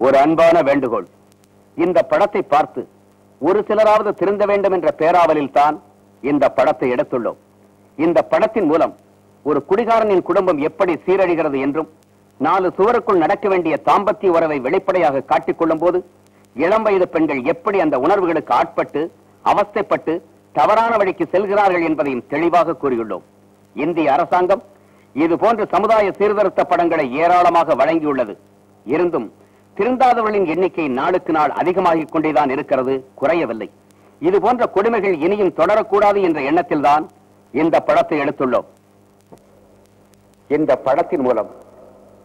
ஒரு அன்பான வேண்டுகோள். இந்த படத்தை பார்த்து ஒரு சிலராவது திருந்த வேண்டும் என்ற பேராவலில் தான் இந்த படத்தை எடுத்துள்ளோம். இந்த படத்தின் மூலம் ஒரு குடிகாரனின் குடும்பம் எப்படி சீரழிகிறது என்றும் 4 சுவருக்குள் நடக்க வேண்டிய தாம்பத்திய உறவை வெளிப்படையாக காட்டிக்கொள்ளும் போது இளம் வயது பெண்கள் எப்படி அந்த உணர்வுகளுக்கு ஆட்பட்டு அவஸ்தைப்பட்டு தவறான வழிக்கு செல்கிறார்கள் என்பதையும் தெளிவாக கூறியுள்ளோம். இந்திய அரசாங்கம் இது போன்ற சமுதாய சீர்திருத்த படங்களை ஏராளமாக வழங்கியுள்ளது. இருந்தும் திருந்தாதவர்களின் எண்ணிக்கை நாளுக்கு நாள் அதிகமாகிக் கொண்டேதான் இருக்கிறது, குறையவில்லை. இது போன்ற கொடுமைகள் இனியும் தொடரக்கூடாது என்ற எண்ணத்தில் தான் இந்த படத்தை எடுத்துள்ளோம். இந்த படத்தின் மூலம்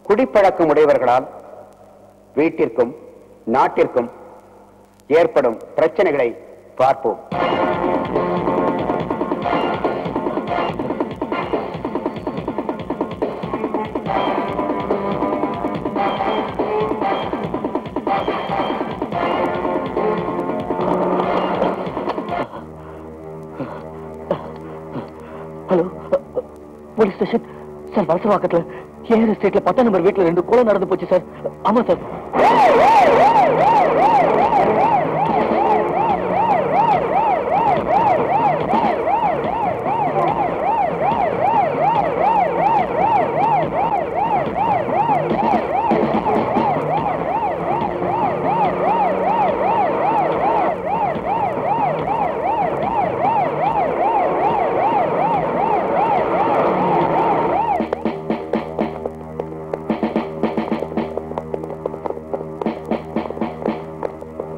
குடிப்பழக்கம் உடையவர்களால் வீட்டிற்கும் நாட்டிற்கும் ஏற்படும் பிரச்சனைகளை பார்ப்போம். Hello, police station sir. வலசவாக்கத்துல ஏர் எஸ்டேட்ல 10 நம்பர் வீட்டுல 2 கொலை நடந்து போச்சு சார். ஆமா சார்.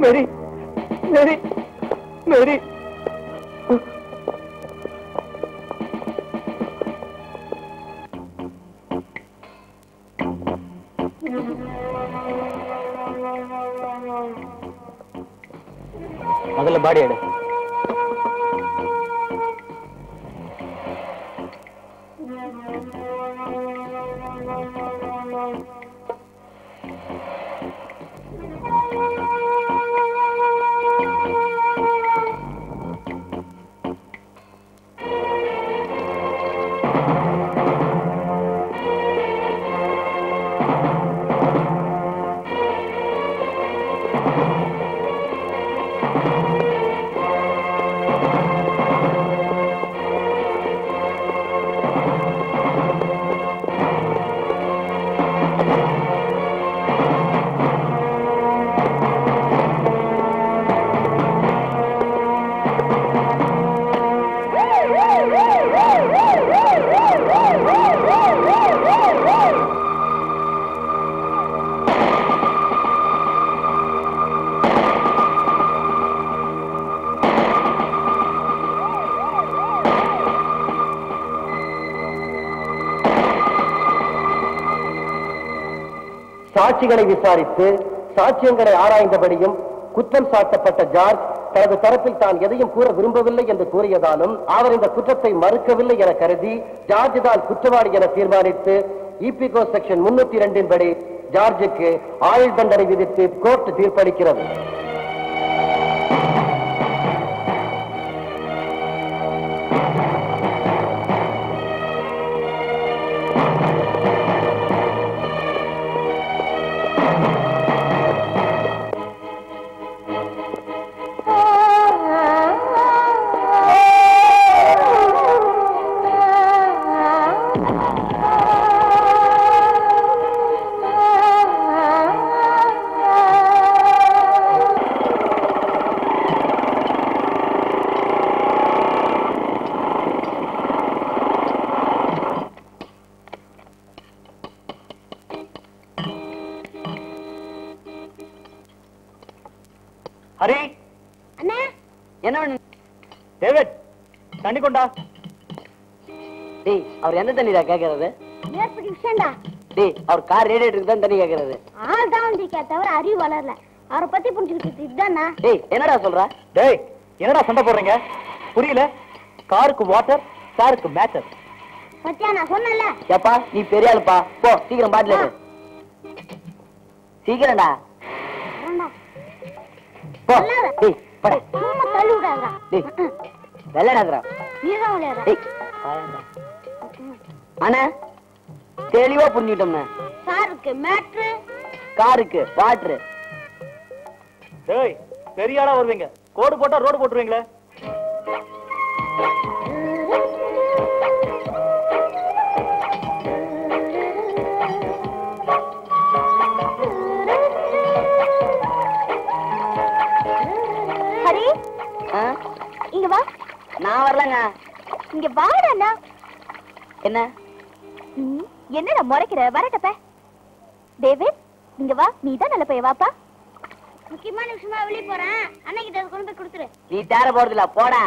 மேரி, மேரி, மேரி. முதல்ல பாடி எடு. சாட்சிகளை விசாரித்து சாட்சியங்களை ஆராய்ந்தபடியும் குற்றம் சாட்டப்பட்ட ஜார்ஜ் தனது தரப்பில் தான் எதையும் கூற விரும்பவில்லை என்று கூறியதாலும் அவர் இந்த குற்றத்தை மறுக்கவில்லை என கருதி ஜார்ஜ் தான் குற்றவாளி என தீர்மானித்து ஈபிகோ செக்ஷன் 302 படி ஜார்ஜுக்கு ஆயுள் தண்டனை விதித்து கோர்ட் தீர்ப்பளிக்கிறது. ஹரி, அண்ணா என்ன டேவிட், தண்ணி கொண்டா. டேய், அவர் எந்த தண்ணிடா கேக்குறது? நேர்படி விஷயம்டா. டேய், அவர் கார் ரேடியேட்டருக்கு தான் தண்ணி கேக்குறது. ஆள் தான் தவிர அறிவு வளரல. அவரை பத்தி புரிஞ்சுக்கிட்டு இதுதானா? டேய், என்னடா சொல்ற? டேய், என்னடா சண்டை போடுறீங்க? புரியல. காருக்கு வாட்டர், காருக்கு மேட்டர். பத்தியா நான் சொன்னல. ஏப்பா, நீ பெரிய ஆளுப்பா. போ, சீக்கிரம் பாட்டில் எடு. சீக்கிரம்டா. போ. டேய், போடா. சும்மா தள்ளி விடாதடா. டேய், வெள்ளடாதடா. நீதான் விளையாடுற. டேய், அண்ணா தெளிவா புரிஞ்சுட்டோம்ண்ணா. காருக்கு மேட்ரு, காருக்கு வாட்டர், டேய் பெரிய ஆளா வருவீங்க, கோடு போட்டா ரோடு போட்டுருவீங்களே. ஹரி இங்க வா. நான் வரலங்க. இங்க வாடா. என்ன என்னடா முறைக்கிற? வரட்டப்ப டேவிட் இங்க வா. நீ தான் நல்ல பைய. வாப்பா. முக்கியமான விஷயமா வெளியே போறேன். அன்னைக்கு கொண்டு போய் கொடுத்துரு. நீ தேர போறதில்ல, போடா.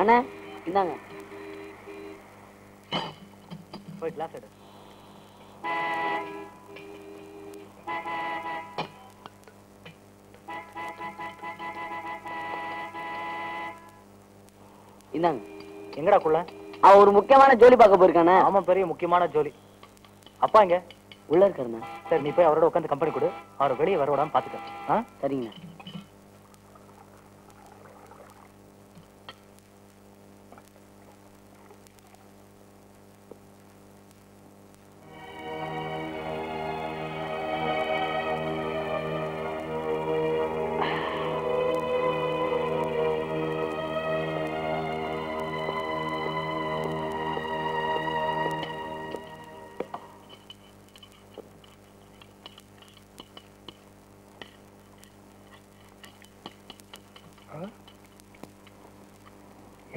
அண்ணா இந்தாங்க. போய் கிளாஸ் எடு. இந்தாங்க. எங்கடா குள்ள? அவன் ஒரு முக்கியமான ஜோலி பார்க்க போயிருக்கானே. ஆமா, பெரிய முக்கியமான ஜோலி. அப்பா இங்க உள்ள இருக்காருண்ணா. சரி, நீ போய் அவரோட உட்காந்து கம்பெனி கொடு. அவர் வெளியே வர விடாம பாத்துக்க. சரிங்கண்ணா.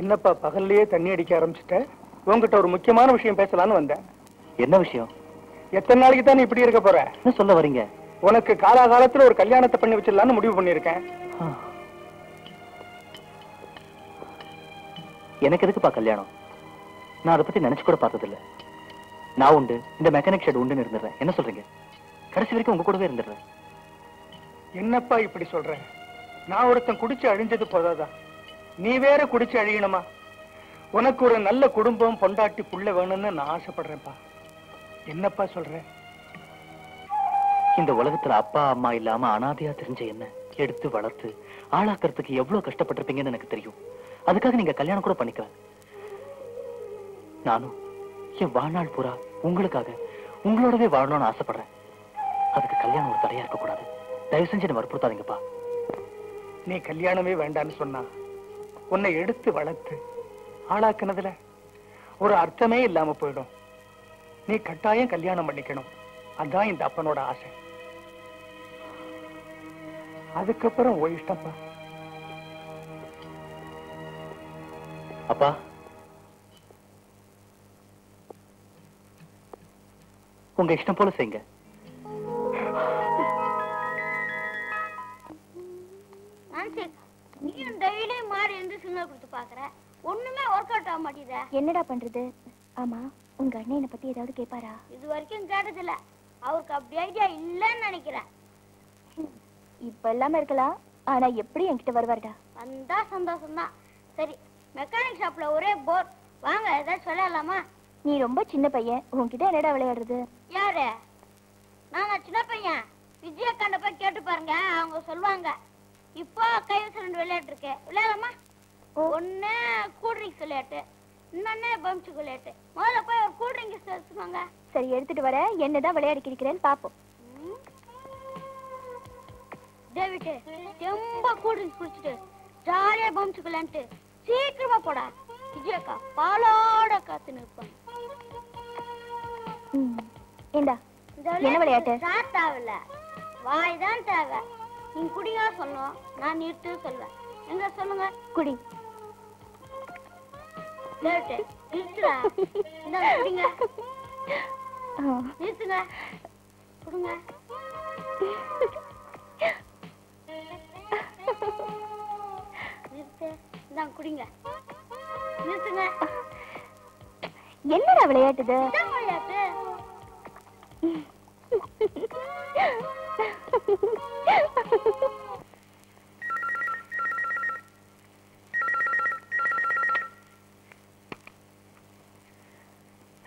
என்னப்பா பகல்லையே தண்ணி அடிக்க ஆரம்பிச்சுட்ட? உங்ககிட்ட ஒரு முக்கியமான விஷயம் பேசலான்னு வந்தேன். என்ன விஷயம்? எத்தனை நாளைக்கு தான் இப்படி இருக்க போற? என்ன சொல்ல வரீங்க? உனக்கு காலாகாலத்துல ஒரு கல்யாணத்தை பண்ணி வச்சிடலான்னு முடிவு பண்ணிருக்கேன். எனக்கு எதுக்குப்பா கல்யாணம்? நான் அதை பத்தி நினைச்சு கூட பார்த்தது இல்ல. நான் உண்டு, இந்த மெக்கானிக் ஷெட் உண்டுன்னு இருந்துடுறேன். என்ன சொல்றீங்க? கடைசி வரைக்கும் உங்க கூடவே இருந்துடுறேன். என்னப்பா இப்படி சொல்ற? நான் ஒருத்தன் குடிச்சு அழிஞ்சது போதாதா, நீ வேற குடிச்சு அழியணுமா? உனக்கு ஒரு நல்ல குடும்பம், பொண்டாட்டி, புள்ள வேணும்னு நான் ஆசைப்படுறேன்ப்பா. என்னப்பா சொல்ற? இந்த உலகத்துல அப்பா அம்மா இல்லாம அனாதையா தெரிஞ்ச என்ன எடுத்து வளர்த்து ஆளாக்குறதுக்கு எவ்வளவு கஷ்டப்பட்டிருப்பீங்கன்னு எனக்கு தெரியும். அதுக்காக நீங்க கல்யாணம் கூட பண்ணிக்கலாம். நானும் என் வாழ்நாள் பூரா உங்களுக்காக உங்களோடவே வாழணும்னு ஆசைப்படுறேன். அதுக்கு கல்யாணம் ஒரு தடையா இருக்க கூடாது. தயவு செஞ்சு என்ன வற்புறுத்தாதீங்கப்பா. நீ கல்யாணமே வேண்டான்னு சொன்னா உன்னை எடுத்து வளர்த்து ஆளாக்குனதுல ஒரு அர்த்தமே இல்லாம போயிடும். நீ கட்டாயம் கல்யாணம் பண்ணிக்கணும். அதான் இந்த அப்பனோட ஆசை. அதுக்கப்புறம் ஓ இஷ்டப்பா. அப்பா, உங்க இஷ்டம் போல செய்யுங்க. நீயும் டெய்லி மாறி இருந்து சிக்னல் கொடுத்து பாக்குற, ஒண்ணுமே ஒர்க் அவுட் ஆக மாட்டேங்குதே. என்னடா பண்றது? ஆமா, உங்க அண்ணன் என்ன பத்தி ஏதாவது கேட்பாரா? இது வரைக்கும் கேட்டதில்ல. அவருக்கு அப்படி ஐடியா இல்லன்னு நினைக்கிறேன். இப்ப எல்லாமே இருக்கலாம், ஆனா எப்படி என்கிட்ட வருவாருடா? வந்தா சந்தோஷம் தான். சரி, மெக்கானிக் ஷாப்ல ஒரே போர். வாங்க ஏதாவது சொல்லலாமா? நீ ரொம்ப சின்ன பையன், உன்கிட்ட என்னடா விளையாடுறது? யாரு? நாங்க சின்ன பையன். விஜயகாண்ட போய் கேட்டு பாருங்க, அவங்க சொல்லுவாங்க. இப்போ கைவசம் 2 விளையாட்டு இருக்கு, விளையாடலாமா? ஒண்ணு கூல் ட்ரிங்க்ஸ் விளையாட்டு, இன்னொன்னு பம்ப்ஸ் விளையாட்டு. முதல்ல போய் ஒரு கூல் ட்ரிங்க்ஸ் எடுத்துவாங்க. சரி, எடுத்துட்டு வர. என்னதான் விளையாடி இருக்கிறேன்னு பாப்போம். டேவிட், ரொம்ப கூல் ட்ரிங்க்ஸ் குடிச்சிட்டு ஜாலியா பம்ப்ஸ் விளையாண்டு சீக்கிரமா போடா. விஜயக்கா பாலோட காத்து நிற்பாங்க. ஏண்டா, என்ன விளையாட்டு? சாத்தாவில்ல, வாய் தான் தேவை. நீ குடியா சொல்லுவோம், நான் நிறுத்து சொல்லுவேன். எங்க சொல்லுங்க? குடி. நிறுத்துடா. இந்தாங்க குடிங்க. நிறுத்துங்க, குடுங்க. நிறுத்து, இந்தாங்க குடிங்க. நிறுத்துங்க. என்னடா விளையாட்டுது? விளையாட்டு.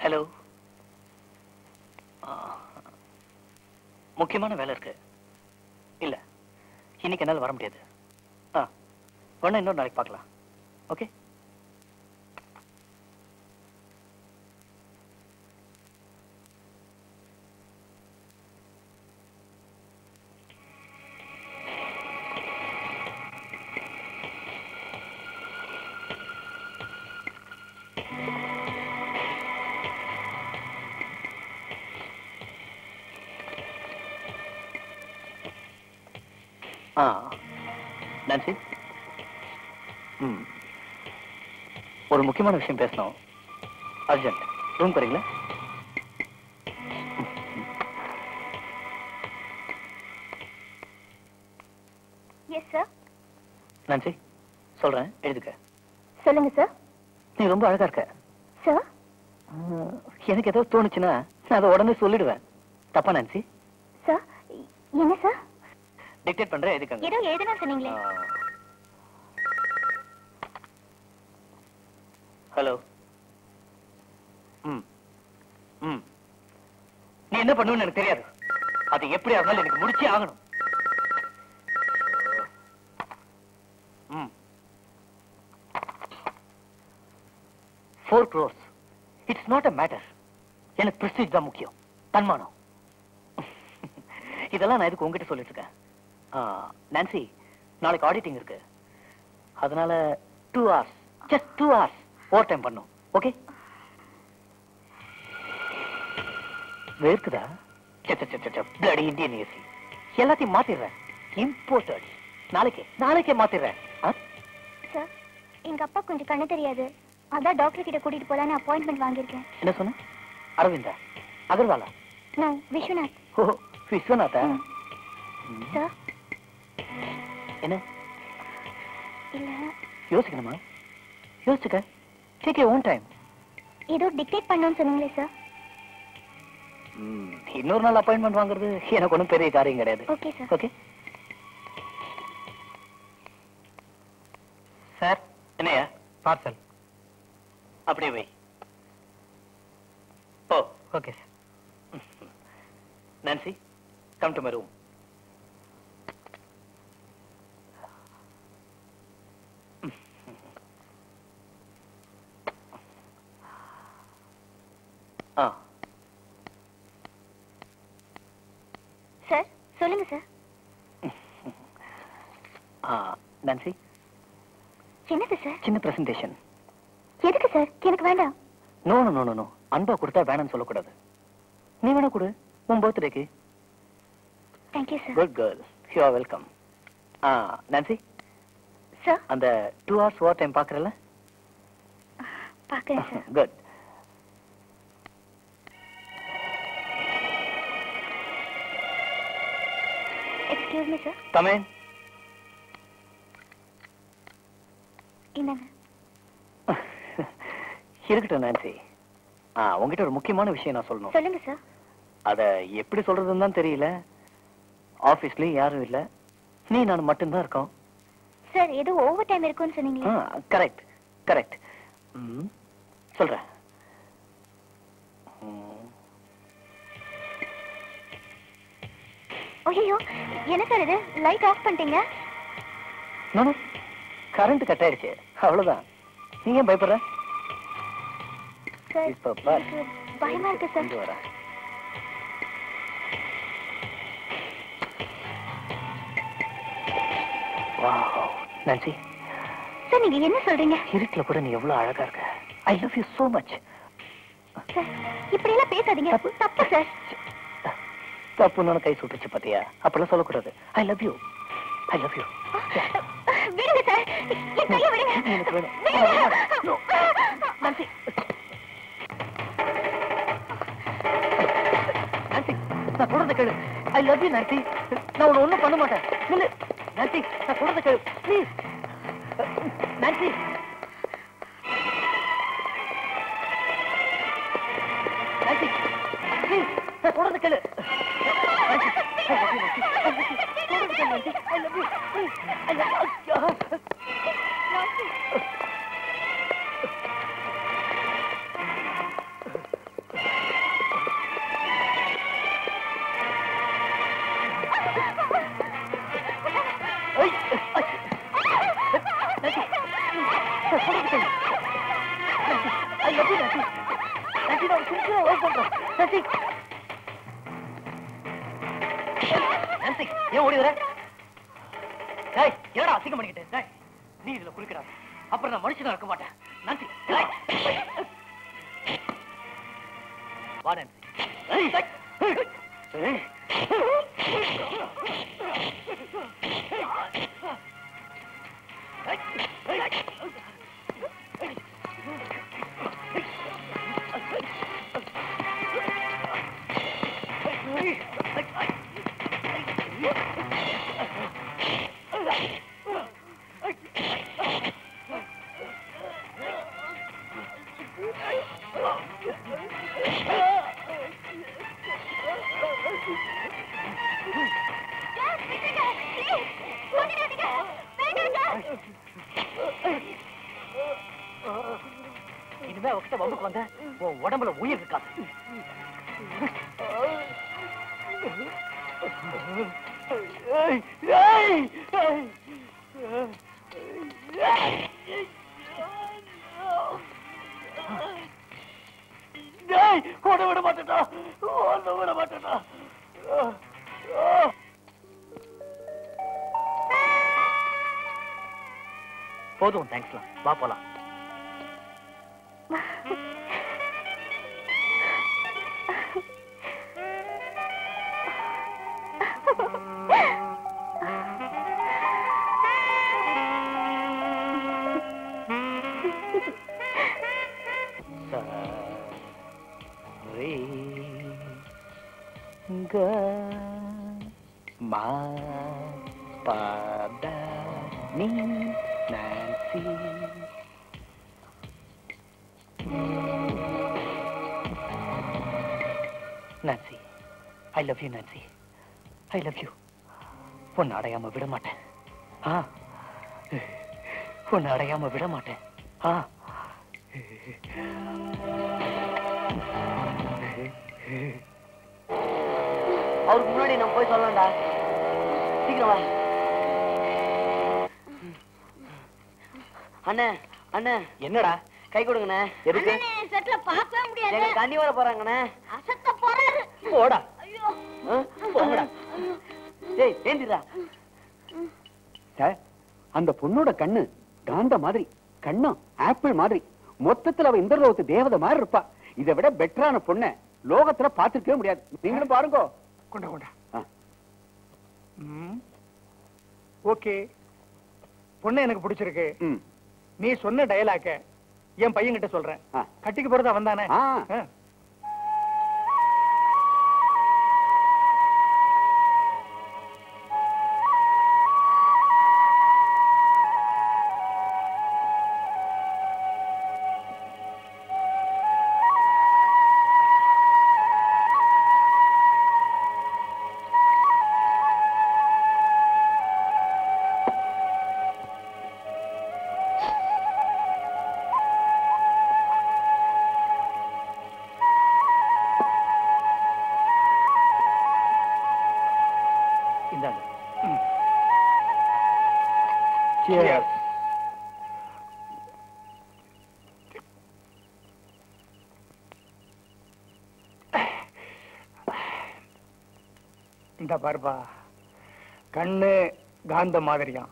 ஹலோ, முக்கியமான வேலை இருக்கு. இல்ல, இன்னைக்கு என்னால வர முடியாது. வேணா இன்னொரு நாளைக்கு பார்க்கலாம். ஓகே? நான்சி, ஒரு முக்கியமான விஷயம் பேசணும். அர்ஜென்ட். ரூம் போறீங்களா? Yes sir. நான்சி, சொல்றேன், எழுதுக்க. சொல்லுங்க சார். நீ ரொம்ப அழகா இருக்க சார். எனக்கு ஏதோ தோணுச்சுன்னா நான் அதை உடனே சொல்லிடுவேன். தப்பா நான்சி? சார் என்ன சார்? டிக்டேட் பண்றேன், எழுதுக்கங்க. ஏதோ எழுதணும் சொன்னீங்களே. ஹலோ. நீ என்ன பண்ணுவேன்னு எனக்கு தெரியாது. அது எப்படியா இருந்தாலும் எனக்கு முடிச்சே ஆகணும். 4 crores. It's not a matter. எனக்கு பிரஸ்டீஜ் தான் முக்கியம், தன்மானம். இதெல்லாம் நான் எதுக்கு உங்ககிட்ட சொல்லிட்டு இருக்கேன்? நான்சி, நாளைக்கு ஆடிட்டிங் இருக்கு. அதனால 2 hours, just 2 hours over time பண்ணும். ஓகே? வேர்க்குதா? பிளடி இந்தியன் ஏசி எல்லாத்தையும் மாத்திடுறேன். இம்போர்ட்டட். நாளைக்கே மாத்திடுறேன். சார், எங்க அப்பா கொஞ்சம் கண்ணு தெரியாது. அதான் டாக்டர் கிட்ட கூட்டிட்டு போலான்னு அப்பாயின்மெண்ட் வாங்கியிருக்கேன். என்ன சொன்ன? அரவிந்தா? அகர்வாலா? நோ, விஸ்வநாத். ஓ, விஸ்வநாதா? சார். என்ன? இல்ல. யோசிக்கணுமா? யோசிச்சுக்க. Take your own time. ஏதோ டிக்டேட் பண்ணணும்னு சொன்னீங்களே சார். இன்னொரு நாள் அப்பாயின்மெண்ட் வாங்குறது எனக்கு ஒன்றும் பெரிய காரியம் கிடையாது. Okay sir. Okay sir. என்னையா பார்சல்? அப்படியே வை. Oh, okay sir. Nancy, come to my room. Sir, சொல்லுங்க சார். நான்சி, என்னது சார்? சின்ன பிரசன்டேஷன். எதுக்கு சார்? எனக்கு வேண்டாம். நோ நோ நோ நோ, அன்பா கொடுத்தா வேணாம்னு சொல்லக்கூடாது. நீ வேணா கொடு, உன் பர்த்டேக்கு. Thank you sir. Good girl, you are welcome. Nancy sir. அந்த 2 hours ஓவர் டைம் பாக்குறல? பாக்குறேன் sir. Good. Excuse me sir. Come in. இந்தாங்க. இருக்கட்டும் நான்சி. உங்ககிட்ட ஒரு முக்கியமான விஷயம் நான் சொல்லணும். சொல்லுங்க சார். அத எப்படி சொல்றதுன்னு தான் தெரியல. ஆபீஸ்லயும் யாரும் இல்ல, நீ நான் மட்டும்தான் இருக்கோம். சார், ஏதோ ஓவர் டைம் இருக்குன்னு சொன்னீங்களே. Correct correct. சொல்றேன். ஐயோ, என்ன சார் இது? லைட் ஆஃப் பண்ணிட்டீங்க. நோ, கரண்ட் கட் ஆயிடுச்சு, அவ்வளவுதான். நீங்க ஏன் பயப்படுற? சார், இப்ப பார். எனக்கு பயமா இருக்கு சார். இங்க வரேன். வாவ் நான்சி, சார், நீங்க என்ன சொல்றீங்க? இருட்டுல கூட நீ எவ்வளவு அழகா இருக்க. I love you so much. Sir, இப்படி எல்லாம் பேசாதீங்க. தப்பு சார். தப்புன்னு கை சுட்டுச்சு பாத்தியா? அப்பெல்லாம் சொல்லக்கூடாது. I love you, I love you. விடுங்க சார், என் கையை விடுங்க. எனக்கு வேணும். நான்சி, நான்சி, நான் சொல்றத கேளு. I love you Nancy. நான் உன்னை ஒண்ணும் பண்ண மாட்டேன். நில்லு நான்சி, நான் சொல்றத கேளு ப்ளீஸ். நான்சி, நான்சி, ப்ளீஸ், நான் சொல்றத கேளு. Nancy, I love you, Nancy. சொல்றத கேளு Nancy. I love you, please. I love you. Nancy. ஏன் ஓடி வர? என்னடா அசிங்கம் பண்ணிக்கிட்டு? நீ இதுல குளிக்கிறாங்க, அப்புறம் நான் மனுஷனா இருக்க மாட்டேன். நான்சி, வா நான்சி. இனிமே அவகிட்ட வம்புக்கு வந்த உன் உடம்புல உயிர் இருக்காது. விட மாட்டேடா, விட மாட்டேடா. போதும், தேங்க்ஸ்லாம். வா போலாம். Nancy. Nancy, I love you, Nancy. I love you. உன்னை அடையாம விட மாட்டேன். உன்னை அடையாம விட மாட்டேன். அவருக்கு முன்னாடி நம்ம போய் சொல்லலாம்டா. சீக்கிரம் வா. அண்ணே, அண்ணே. என்னடா? கை கொடுங்கண்ணே. எதுக்கு? செட்ல பார்க்கவே முடியாது. எங்க கண்ணி வர போறாங்கண்ணே. அசத்த போறாரு. போடா. ஐயோ. போங்கடா. டேய், ஏந்திரா. சார், அந்த பொண்ணோட கண்ணு காந்த மாதிரி, கண்ணும் ஆப்பிள் மாதிரி, மொத்தத்துல அவ இந்த லோகத்து தேவதை மாதிரி இருப்பா. இதை விட பெட்டரான பொண்ணை லோகத்துல பாத்துக்கவே முடியாது. நீங்களும் பாருங்க. கொண்டா கொண்டா. ஓகே, பொண்ணு எனக்கு பிடிச்சிருக்கு. நீ சொன்ன டயலாக்க என் பையன் கிட்ட சொல்றேன். கட்டிக்கு போறது அவன் தானே? இந்த பாருப்பா, கண்ணு காந்த மாதிரியாம்,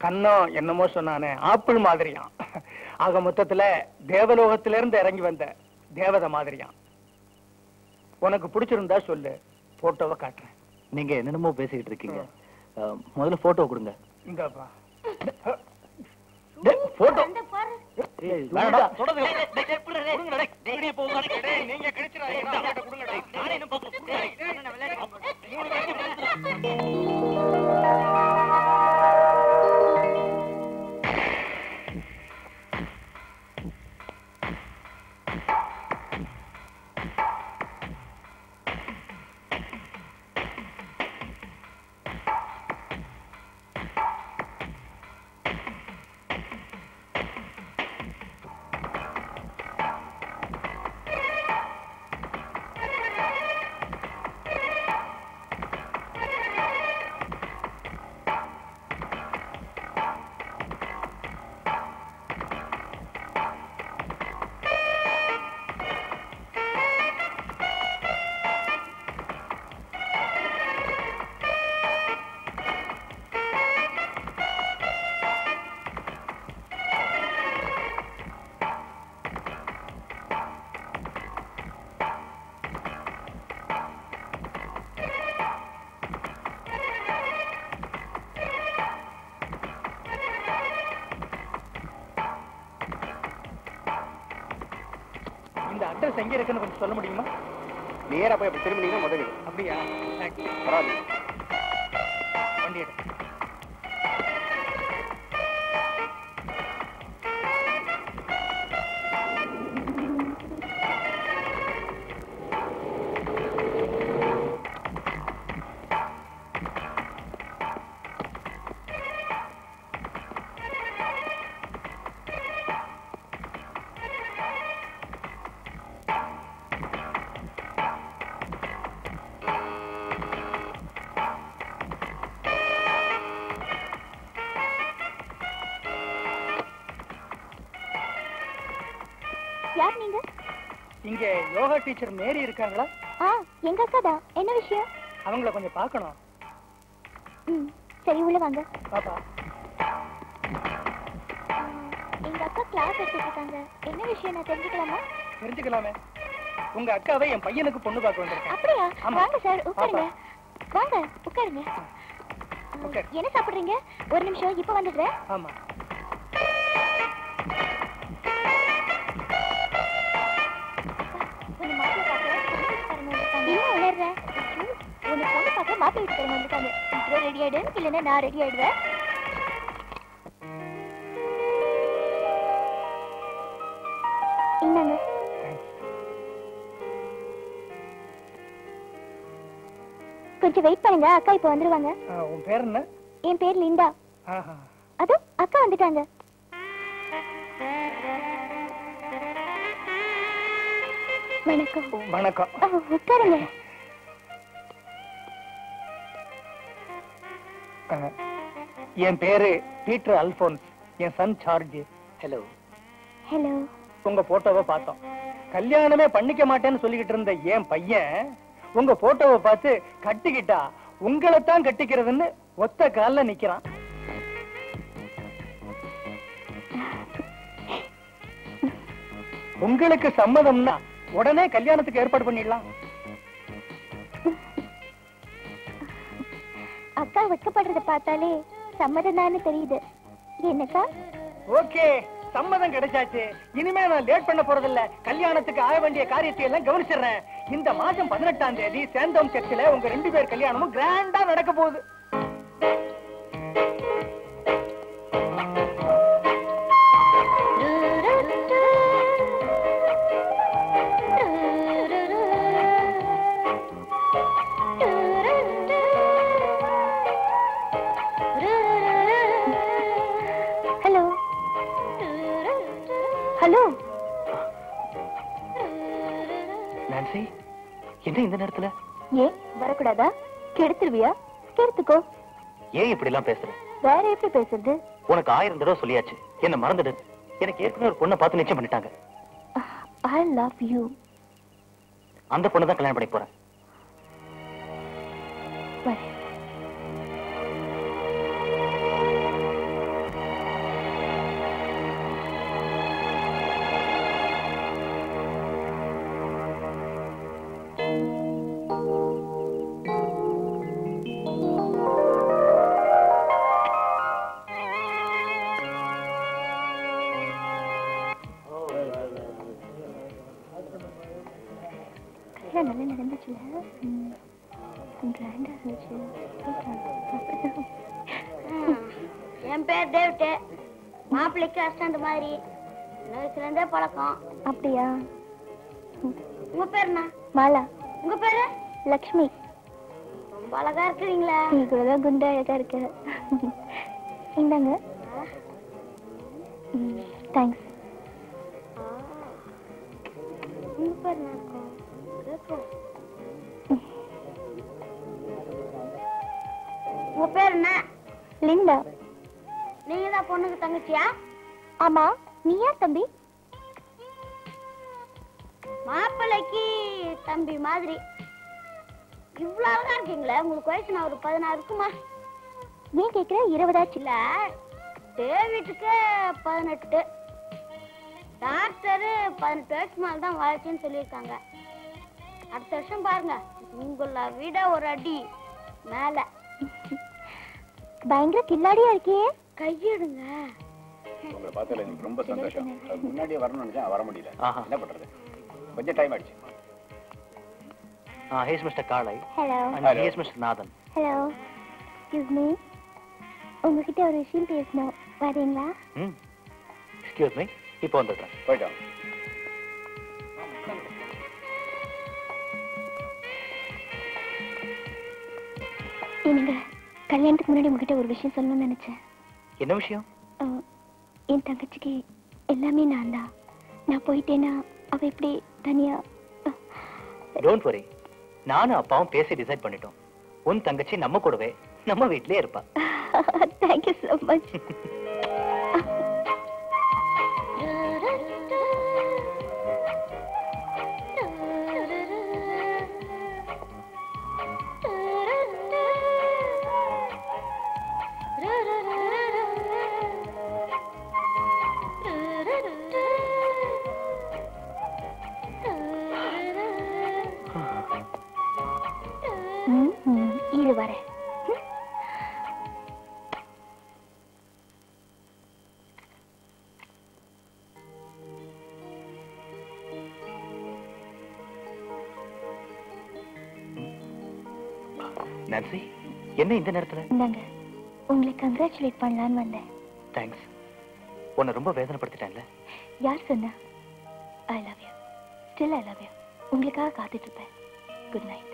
கண்ணம் என்னமோ சொன்னானே ஆப்பிள் மாதிரியாம். ஆக மொத்தத்துல தேவலோகத்திலிருந்து இறங்கி வந்த தேவதை மாதிரியாம். உனக்கு பிடிச்சிருந்தா சொல்லு, போட்டோவை காட்டுறேன். நீங்க என்னென்னமோ பேசிக்கிட்டு இருக்கீங்க. முதல்ல போட்டோ கொடுங்க. இந்தப்பா போட்டோ. நீங்க கிடைச்சிடாதீங்க. அட்ரஸ் எங்க இருக்குன்னு கொஞ்சம் சொல்ல முடியுமா? நேரா போய் அப்படி திரும்பினீங்கன்னா முதல் வீடு. அப்படியா? பரவாயில்ல. வண்டி எடு. யார் நீங்க? இங்க யோகா டீச்சர் மேரி இருக்காங்களா? எங்க அக்கா தான். என்ன விஷயம்? அவங்கள கொஞ்சம் பார்க்கணும். சரி, உள்ள வாங்க. பாப்பா, எங்க அக்கா கிளாஸ் எடுத்துட்டு இருக்காங்க. என்ன விஷயம் நான் தெரிஞ்சுக்கலாமா? தெரிஞ்சுக்கலாமே. உங்க அக்காவை என் பையனுக்கு பொண்ணு பார்க்க வந்திருக்கேன். அப்படியா? வாங்க சார், உட்காருங்க. வாங்க, உட்காருங்க. ஓகே. என்ன சாப்பிடுறீங்க? ஒரு நிமிஷம், இப்ப வந்துடுறேன். ஆமா. மாப்பிள்ளை வீட்டுக்காரங்க வந்துட்டாங்க. சீக்கிரம் ரெடி ஆயிடு, இல்லைன்னா நான் ரெடி ஆயிடுவேன். என்னங்க? கொஞ்சம் வெயிட் பண்ணுங்க, அக்கா இப்ப வந்துருவாங்க. உன் பேர் என்ன? என் பேர் லிண்டா. அது அக்கா வந்துட்டாங்க. வணக்கம். வணக்கம். உட்காருங்க. என் பேரு பீட்டர் அல்போன்ஸ். என் சன் சார்ஜ். ஹலோ. ஹலோ. உங்க போட்டோவை பார்த்தோம். கல்யாணமே பண்ணிக்க மாட்டேன்னு சொல்லிக்கிட்டு இருந்த என் பையன் உங்க போட்டோவை பார்த்து கட்டிக்கிட்டா உங்களைத்தான் கட்டிக்கிறதுன்னு ஒத்த கால்ல நிக்கிறான். உங்களுக்கு சம்மதம்னா உடனே கல்யாணத்துக்கு ஏற்பாடு பண்ணிடலாம். அக்கா வெட்கப்படுறத பார்த்தாலே சம்மதம் தான் தெரியுது. என்னக்கா? ஓகே, சம்மதம் கிடைச்சாச்சு. இனிமே நான் லேட் பண்ண போறதில்ல. கல்யாணத்துக்கு ஆக வேண்டிய காரியத்தை எல்லாம் கவனிச்சிடுறேன். இந்த மாசம் 18ஆம் தேதி சேந்தோம் சர்ச்சில் உங்க 2 பேர் கல்யாணமும் கிராண்டா நடக்க போகுது. ஹலோ. நான்சி, என்ன இந்த நேரத்துல? ஏன் வரக்கூடாதா? கெடுத்துருவியா? கெடுத்துக்கோ. ஏன் இப்படி எல்லாம் பேசுற? வேற எப்படி பேசுறது? உனக்கு 1000 தடவை சொல்லியாச்சு, என்ன மறந்துடு. எனக்கு ஏற்கனவே ஒரு பொண்ணை பார்த்து நிச்சயம் பண்ணிட்டாங்க. I love you. அந்த பொண்ணை தான் கல்யாணம் பண்ணி போறேன். நல்லா நடந்துச்சுல. என் பேர் டேவிட். மாப்பிள்ளைக்கு அஸ்டண்ட் மாதிரி வயசுல இருந்தே பழக்கம். அப்படியா? உங்க பேர் என்ன? மாலா. உங்க பேரு? லக்ஷ்மி. ரொம்ப அழகா இருக்கிறீங்களா? இவ்வளவுதான் குண்டா அழகா இருக்க. இந்தாங்க. தேங்க்ஸ். உங்க பேர் என்ன? உங்க பேர் என்ன? லிண்டா. நீங்க தான் பொண்ணுக்கு தங்கச்சியா? ஆமா. நீ யார் தம்பி? மாப்பிள்ளைக்கு தம்பி மாதிரி. இவ்வளவு அழகா இருக்கீங்களே. உங்களுக்கு வயசு நான் ஒரு 16 இருக்குமா? ஏன் கேக்குற? 20 ஆச்சு. இல்ல, டேவிட்டுக்கு 18. டாக்டர் 18 வயசு மேல தான் வாழ்க்கைன்னு சொல்லியிருக்காங்க. அடுத்த வருஷம் பாருங்க, உங்களை விட ஒரு அடி மேல. பயங்கர கில்லாடியா இருக்கியே. கையிடுங்க. உங்களை பார்த்ததுல எனக்கு ரொம்ப சந்தோஷம். முன்னாடியே வரணும்னு நினைச்சேன், வர முடியல. என்ன பண்றது? கொஞ்சம் டைம் ஆயிடுச்சு. He is Mr. Kalai. Hello. And he is Mr. Nathan. Hello. Excuse me. உங்ககிட்ட ஒரு விஷயம் பேசணும். வரீங்களா? Excuse me. இப்போ வந்துடுறேன். போயிட்டோம். என்னங்க கல்யாணத்துக்கு முன்னாடி உங்ககிட்ட ஒரு விஷயம் சொல்லணும்னு நினைச்சேன். என்ன விஷயம்? என் தங்கச்சிக்கு எல்லாமே நான் தான். நான் போயிட்டேன்னா அவ எப்படி தனியா? டோன்ட் வரி, நானும் அப்பாவும் பேசி டிசைட் பண்ணிட்டோம். உன் தங்கச்சி நம்ம கூடவே நம்ம வீட்லயே இருப்பா. Thank you so much. இது வர நான்சி, என்ன இந்த நேரத்துல? இந்தாங்க, உங்களை கங்க்ராச்சுலேட் பண்ணலான்னு வந்தேன். தேங்க்ஸ். உன்னை ரொம்ப வேதனைப்படுத்திட்டேன்ல? யார் சொன்னா? I love you. Still I love you. உங்களுக்காக காத்துட்டு இருப்பேன். Good night.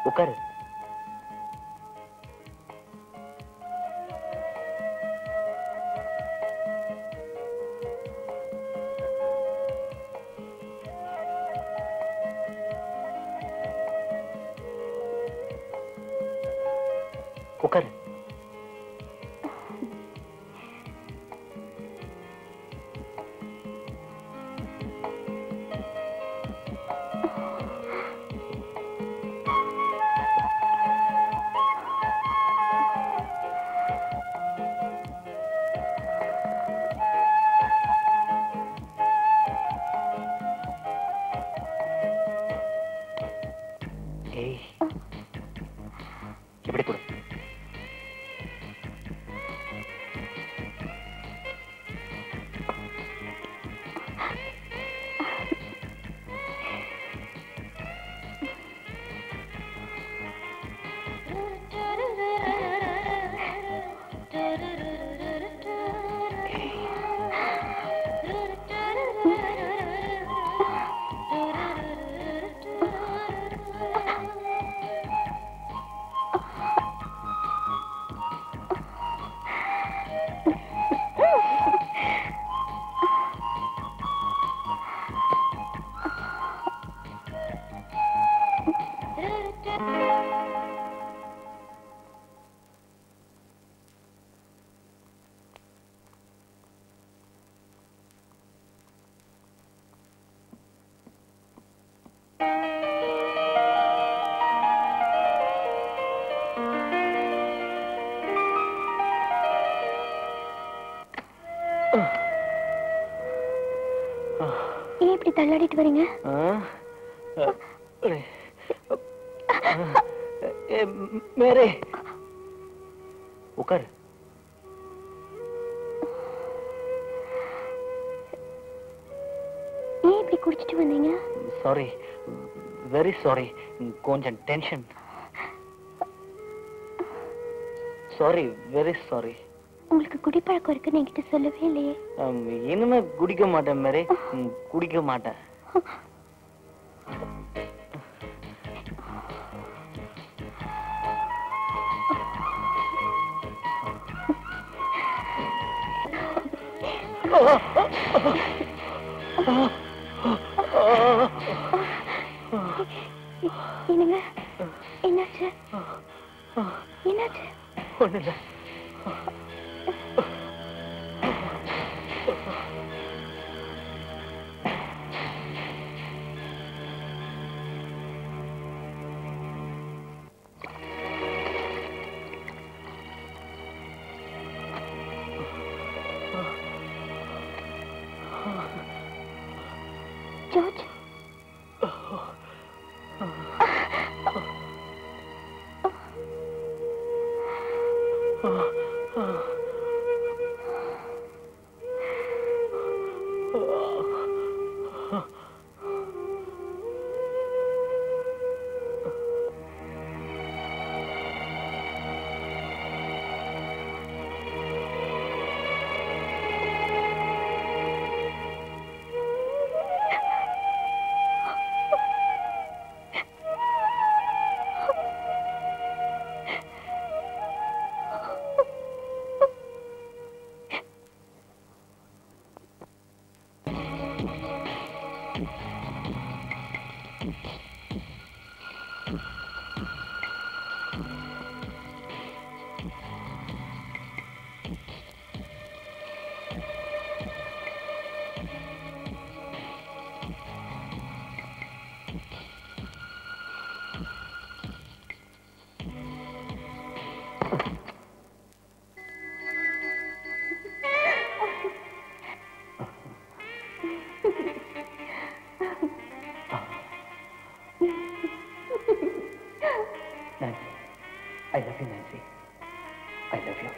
உட்காரு. உட்காரு. இப்படி கொடு. ஏன் இப்படி தள்ளாடிட்டு வரீங்க? மேரே, உட்காரு. ஏன் இப்படி குடிச்சிட்டு வந்தீங்க? Sorry, very sorry. கொஞ்சம் டென்ஷன். Sorry, very sorry. உங்களுக்கு குடிப்பழக்கம் இருக்குன்னு என்கிட்ட சொல்லவே இல்லையே. இனிமே குடிக்க மாட்டேன் மேரே, குடிக்க மாட்டேன். என்னங்க என்னாச்சு என்னாச்சு? ஒண்ணு இல்ல. George, I love you, Nancy. I love you.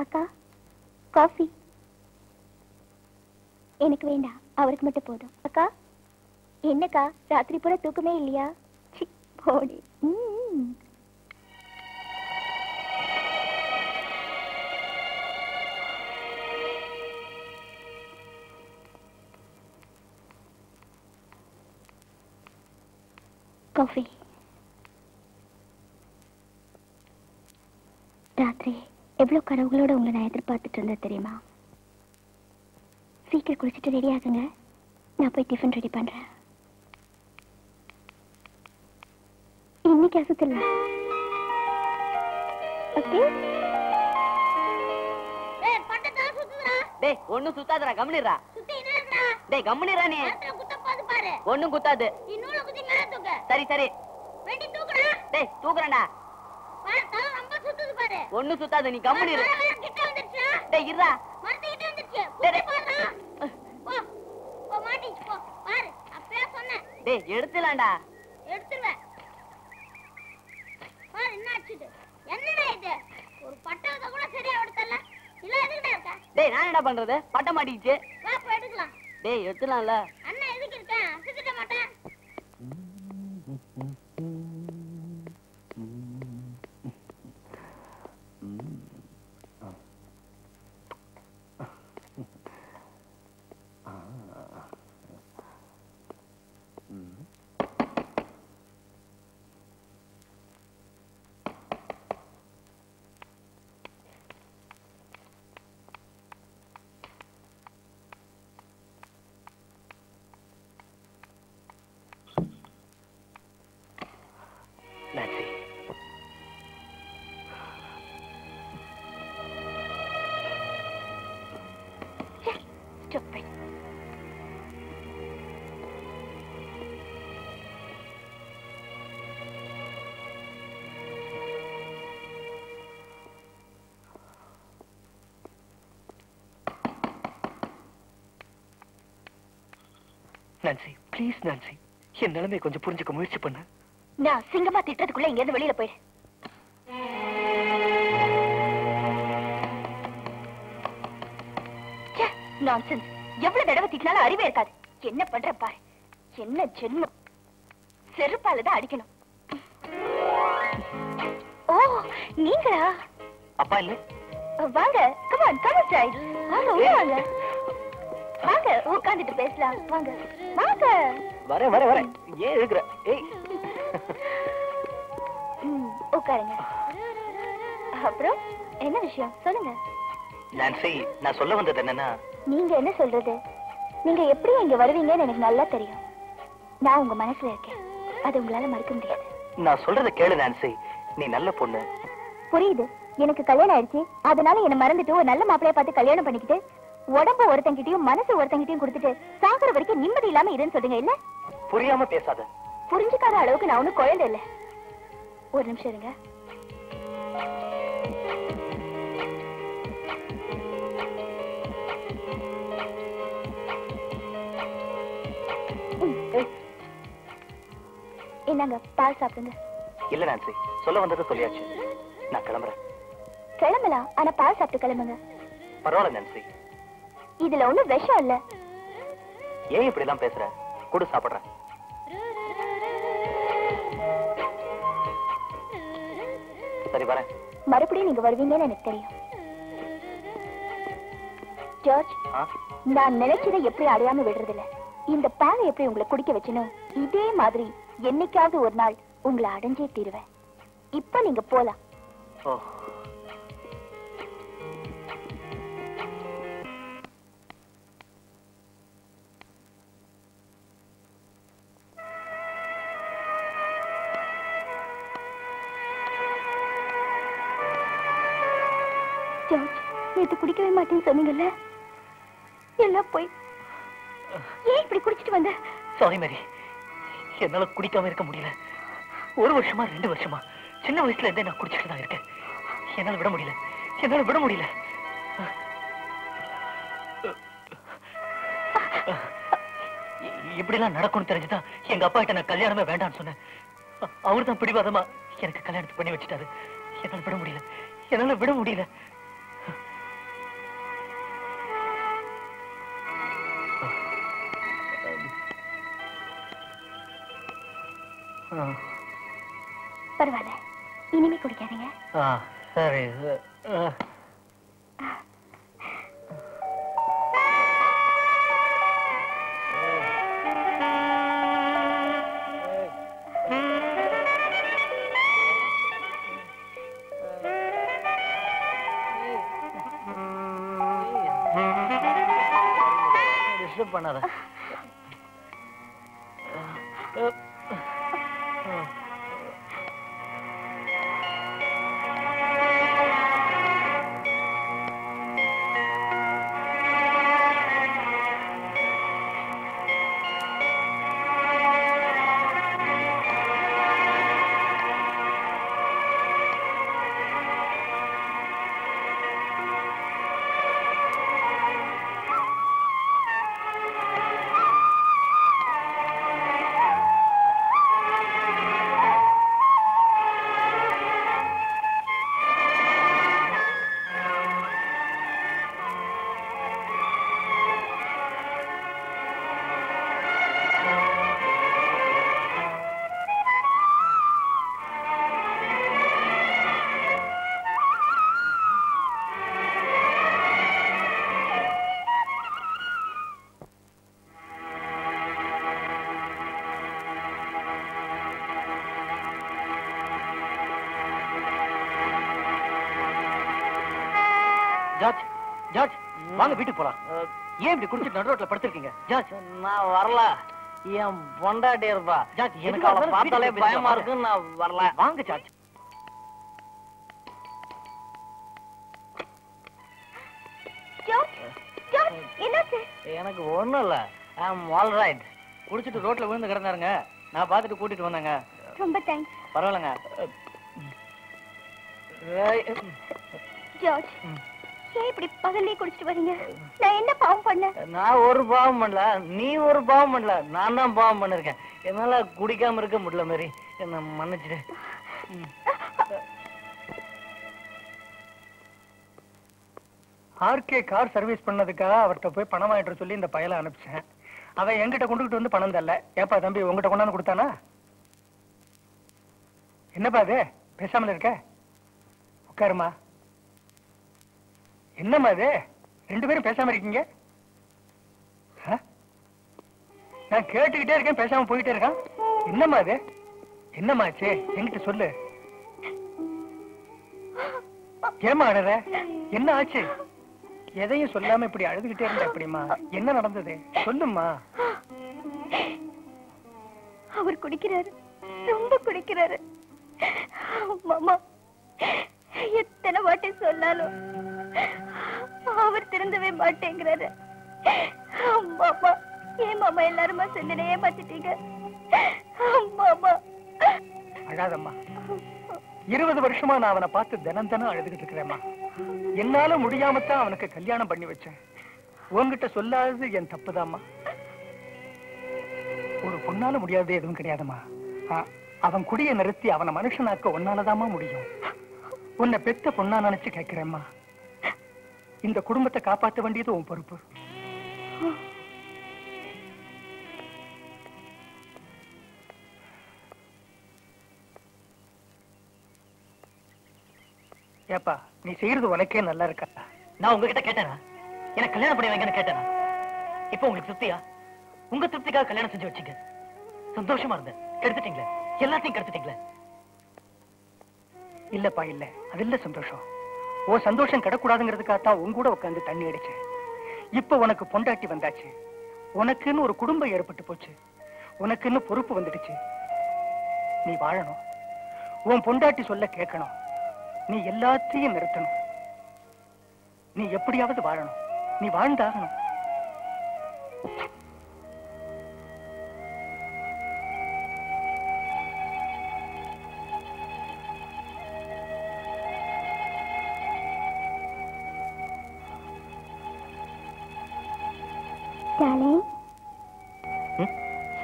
அக்கா, காஃபி எனக்கு வேண்டாம், அவருக்கு மட்டும் போதும். அக்கா, என்னக்கா ராத்திரி பூரா தூக்கமே இல்லையா? சி, போடி. காஃபி. ராத்திரி எவ்வளவு கனவுகளோட உங்களை நான் எதிர்பார்த்துட்டு இருந்தேன் தெரியுமா? சீக்கிரம் குளிச்சுட்டு ரெடி ஆகுங்க, நான் போய் டிஃபன் ரெடி பண்றேன். இன்னைக்கு அசத்துல. ஓகே? டேய் ஒண்ணும் சுத்தாதடா, கம்முனிரா. டேய் கம்முனிரா நீ. ஒண்ணும் குத்தாது. சரி சரி. டேய் தூக்குறேன்டா. ஒண்ணும் சுத்தாது, நீ கம்முனிரு. டேய் இருடா. டேய் எடுத்துலாம்டா. எடுத்துருவேன். பாரு என்ன ஆச்சுது. என்னடா இது? ஒரு பட்டாத கூட சரியா எடுத்தல. இல்ல எதுக்குடா இருக்க? டேய் நான் என்ன பண்றது? பட்ட மாட்டிச்சு. வா போய் எடுக்கலாம். டேய் எடுத்துலாம்ல. அண்ணா எதுக்கு இருக்க? அசிக்கிட்ட மாட்டேன். Stupid. நான்சி, ப்ளீஸ் நான்சி, என் நிலைமை கொஞ்சம் புரிஞ்சுக்க முயற்சி பண்ண. நான் சிங்கமா திட்டத்துக்குள்ள இங்க இருந்து வெளியில போயிடு. நான்சென்ஸ். எவ்வளவு தடவை திட்டினாலும் அறிவே இருக்காது. என்ன பண்ற பாரு. என்ன ஜென்மம். செருப்பால தான் அடிக்கணும். ஓ, நீங்களா? அப்பா இல்ல? வாங்க, come on, come inside. வாங்க, உள்ள வாங்க. வாங்க, உட்கார்ந்துட்டு பேசலாம். வாங்க, வாங்க. வரேன். ஏன் இருக்கிற? ஏய். உட்காருங்க. அப்புறம் என்ன விஷயம் சொல்லுங்க. நான்சி, நான் சொல்ல வந்தது என்னன்னா, நீங்க என்ன சொல்றது? நீங்க எப்படி இங்க வருவீங்கன்னு எனக்கு நல்லா தெரியும். நான் உங்க மனசுல இருக்கேன். அது உங்களால மறக்க முடியாது. நான் சொல்றத கேளு நான்சி, நீ நல்ல பொண்ணு. புரியுது. எனக்கு கல்யாணம் ஆயிடுச்சு, அதனால என்ன மறந்துட்டு ஒரு நல்ல மாப்பிளைய பார்த்து கல்யாணம் பண்ணிக்கிட்டு உடம்பு ஒருத்தங்கிட்டையும் மனசு ஒருத்தங்கிட்டையும் கொடுத்துட்டு சாகுற வரைக்கும் நிம்மதி இல்லாம இருன்னு சொல்லுங்க. இல்ல புரியாம பேசாத. புரிஞ்சுக்காத அளவுக்கு நான் ஒண்ணும் குழந்தை இல்ல. ஒரு நிமிஷம் இருங்க. என்னங்க, பால் சாப்பிடுங்க. இல்ல நான்சி, சொல்ல வந்ததை சொல்லியாச்சு. நான் கிளம்புறேன். கிளம்பலாம், ஆனா பால் சாப்பிட்டு கிளம்புங்க. பரவாயில்ல நான்சி. இதுல ஒண்ணும் விஷம் இல்ல. ஏன் இப்படி எல்லாம் பேசுற? கூட சாப்பிடுறேன். சரி வரேன். மறுபடியும் நீங்க வருவீங்கன்னு எனக்கு தெரியும். ஜார்ஜ், நான் நினைச்சதை எப்படி அடையாம விடுறதில்ல. இந்த பாலை எப்படி உங்களை குடிக்க வச்சனோ இதே மாதிரி என்னைக்காவது ஒரு நாள் உங்களை அடைஞ்சே தீருவேன். இப்ப நீங்க போலாம். ஜார்ஜ், நேத்து குடிக்கவே மாட்டேன்னு சொன்னீங்கல்ல, எல்லாம் போய் ஏன் இப்படி குடிச்சிட்டு வந்த? சாரி மேரி, என்னால குடிக்காம இருக்க முடியல. 1 வருஷமா 2 வருஷமா சின்ன வயசுல இருந்தே நான் குடிச்சிட்டு தான் இருக்கேன். என்னால விட முடியல. இப்படி எல்லாம் நடக்கும்னு தெரிஞ்சுதான் எங்க அப்பா கிட்ட நான் கல்யாணமே வேண்டாம்னு சொன்னேன். அவரு தான் பிடிவாதமா எனக்கு கல்யாணத்தை பண்ணி வச்சுட்டாரு. என்னால விட முடியல. பரவாயில்ல, இனிமே குடிக்காதீங்க. சரி. டிஸ்டர்ப் பண்ணாத. ஜார்ஜ், ஜார்ஜ், வாங்க வீட்டுக்கு போலாம். ஏன் இப்படி குடிச்சிட்டு நடு ரோட்ல படுத்திருக்கீங்க? ஜார்ஜ், நான் வரல, என் பொண்டாட்டி இருப்பா. ஜார்ஜ், எனக்கு அவளை பார்த்தாலே பயமா இருக்கு, நான் வரல. வாங்க ஜார்ஜ். ஜார்ஜ், ஜார்ஜ், என்ன என்னாச்சு? எனக்கு ஒண்ணும் இல்ல. ஐ அம் ஆல் ரைட். குடிச்சிட்டு ரோட்ல விழுந்து கிடந்தாருங்க. நான் பார்த்துட்டு கூட்டிட்டு வந்தேங்க. ரொம்ப தேங்க்ஸ். பரவாயில்லைங்க. ஜார்ஜ், ஏன் இப்படி பகல்லே குடிச்சிட்டு வரீங்க? நான் என்ன பாவம் பண்ணேன்? நான் ஒரு பாவம் பண்ணல, நீ ஒரு பாவம் பண்ணல, நான் தான் பாவம் பண்ணிருக்கேன். என்னால குடிக்காம இருக்க முடியல மேரி, என்ன மன்னிச்சிடு. ஆர்கே கார் சர்வீஸ் பண்ணதுக்காக அவர்கிட்ட போய் பணம் வாங்கிட்டு சொல்லி இந்த பயலை அனுப்பிச்சேன். அவன் என்கிட்ட கொண்டுகிட்டு வந்து பணம் தரல. ஏப்பா தம்பி, உங்ககிட்ட கொண்டாந்து கொடுத்தானா? என்னப்பா அது, பேசாமல் இருக்க? உட்காருமா. என்னம்மா இது, ரெண்டு பேரும் பேசாம இருக்கீங்க? நான் கேட்டுக்கிட்டே இருக்கேன், பேசாம போயிட்டே இருக்கான். என்னம்மா இது, என்னம்மாச்சு, என்கிட்ட சொல்லு. ஏமா அழுற, என்ன ஆச்சு? எதையும் சொல்லாம இப்படி அழுதுகிட்டே இருந்த எப்படிமா? என்ன நடந்தது சொல்லுமா. அவர் குடிக்கிறாரு, ரொம்ப குடிக்கிறாரு மாமா. எத்தனை வாட்டி சொன்னாலும் அவர் திருந்தவே மாட்டேங்கிறாரு மாமா. ஏன் மாமா எல்லாருமா செஞ்சனே ஏமாத்திட்டீங்க மாமா? அழாதம்மா. 20 வருஷமா நான் அவனை பார்த்து தினம் தினம் அழுதுகிட்டு இருக்கிறேம்மா. என்னால முடியாமத்தான் அவனுக்கு கல்யாணம் பண்ணி வச்சேன். உன்கிட்ட சொல்லாதது என் தப்புதாம்மா. ஒரு பொண்ணால முடியாதது எதுவும் கிடையாதுமா. அவன் குடியை நிறுத்தி அவனை மனுஷனாக்க ஒன்னாலதாமா முடியும். உன்னை பெத்த பொண்ணா நினைச்சு கேட்கிறேம்மா. இந்த குடும்பத்தை காப்பாற்ற வேண்டியது உன் பொறுப்பு. ஏப்பா, நீ செய்யறது உனக்கே நல்லா இருக்கா? நான் உங்ககிட்ட கேட்டேனா எனக்கு கல்யாணம் பண்ணி வைங்கன்னு கேட்டேனா? இப்ப உங்களுக்கு திருப்தியா? உங்க திருப்திக்காக கல்யாணம் செஞ்சு வச்சீங்க, சந்தோஷமா இருந்தேன். கெடுத்துட்டீங்களே, எல்லாத்தையும் கெடுத்துட்டீங்களே. இல்லப்பா, இல்ல, அது இல்ல சந்தோஷம். ஓ சந்தோஷம் கிடக்கூடாதுங்கிறதுக்காகத்தான் உன் கூட உட்காந்து தண்ணி அடிச்சேன். இப்ப உனக்கு பொண்டாட்டி வந்தாச்சு, உனக்குன்னு ஒரு குடும்பம் ஏற்பட்டு போச்சு, உனக்குன்னு பொறுப்பு வந்துடுச்சு. நீ வாழணும், உன் பொண்டாட்டி சொல்ல கேட்கணும், நீ எல்லாத்தையும் நிறுத்தணும். நீ எப்படியாவது வாழணும், நீ வாழ்ந்தாகணும். டார்லிங்,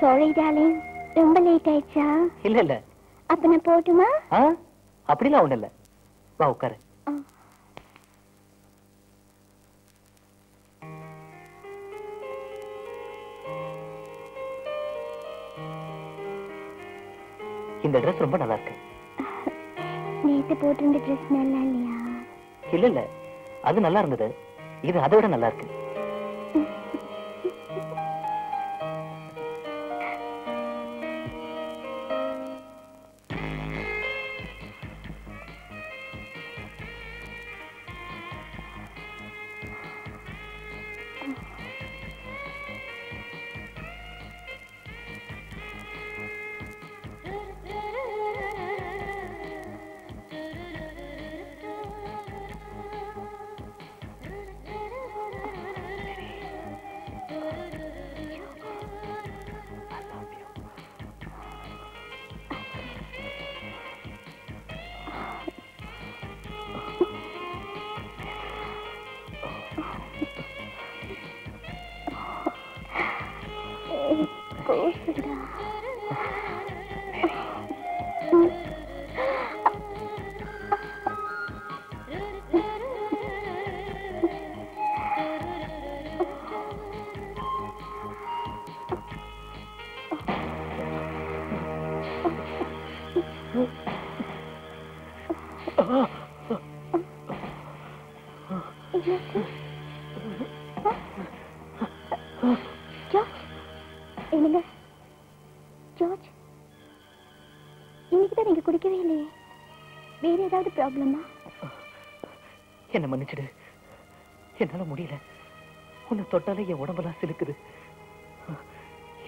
சாரி டார்லிங், ரொம்ப லேட் ஆயிடுச்சா? இல்ல இல்ல. அப்ப நான் போட்டுமா? அப்படிலாம் ஒண்ணு இல்ல, வா உட்காரு. இந்த ட்ரெஸ் ரொம்ப நல்லா இருக்கு. நேத்து போட்டிருந்த ட்ரெஸ் நல்லா இல்லையா? இல்ல இல்ல, அது நல்லா இருந்தது, இது அதை விட நல்லா இருக்கு. என்னங்க ஜார்ஜ், இன்னைக்குதான் நீங்க குடிக்கவே இல்லையே, வேற ஏதாவது ப்ராப்ளமா? என்ன மன்னிச்சிடு, என்னால முடியல. உன்னை தொட்டாலே என் உடம்பெல்லாம் சிலுக்குது,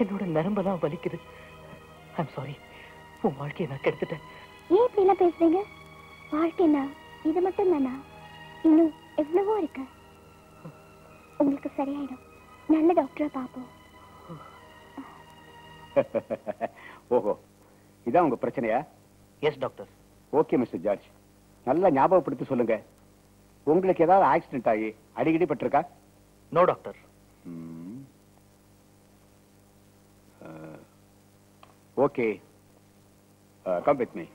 என்னோட நரம்பெல்லாம் வலிக்குது. ஐம் சாரி, உன் வாழ்க்கையை நான் கெடுத்துட்டேன். ஏன் இப்படி எல்லாம் பேசுறீங்க? வாழ்க்கைனா இது மட்டும் தானா? இன்னும் எவ்வளவோ இருக்கு. உங்களுக்கு சரியாயிடும். நல்ல டாக்டரா பாப்போம். ஓஹோ, இதான் உங்க பிரச்சனையா? Yes doctor. Okay mister George, நல்லா ஞாபகப்படுத்தி சொல்லுங்க. உங்களுக்கு ஏதாவது ஆக்சிடென்ட் ஆகி அடிக்கடி பட்டிருக்கா? No doctor. Okay, come with me.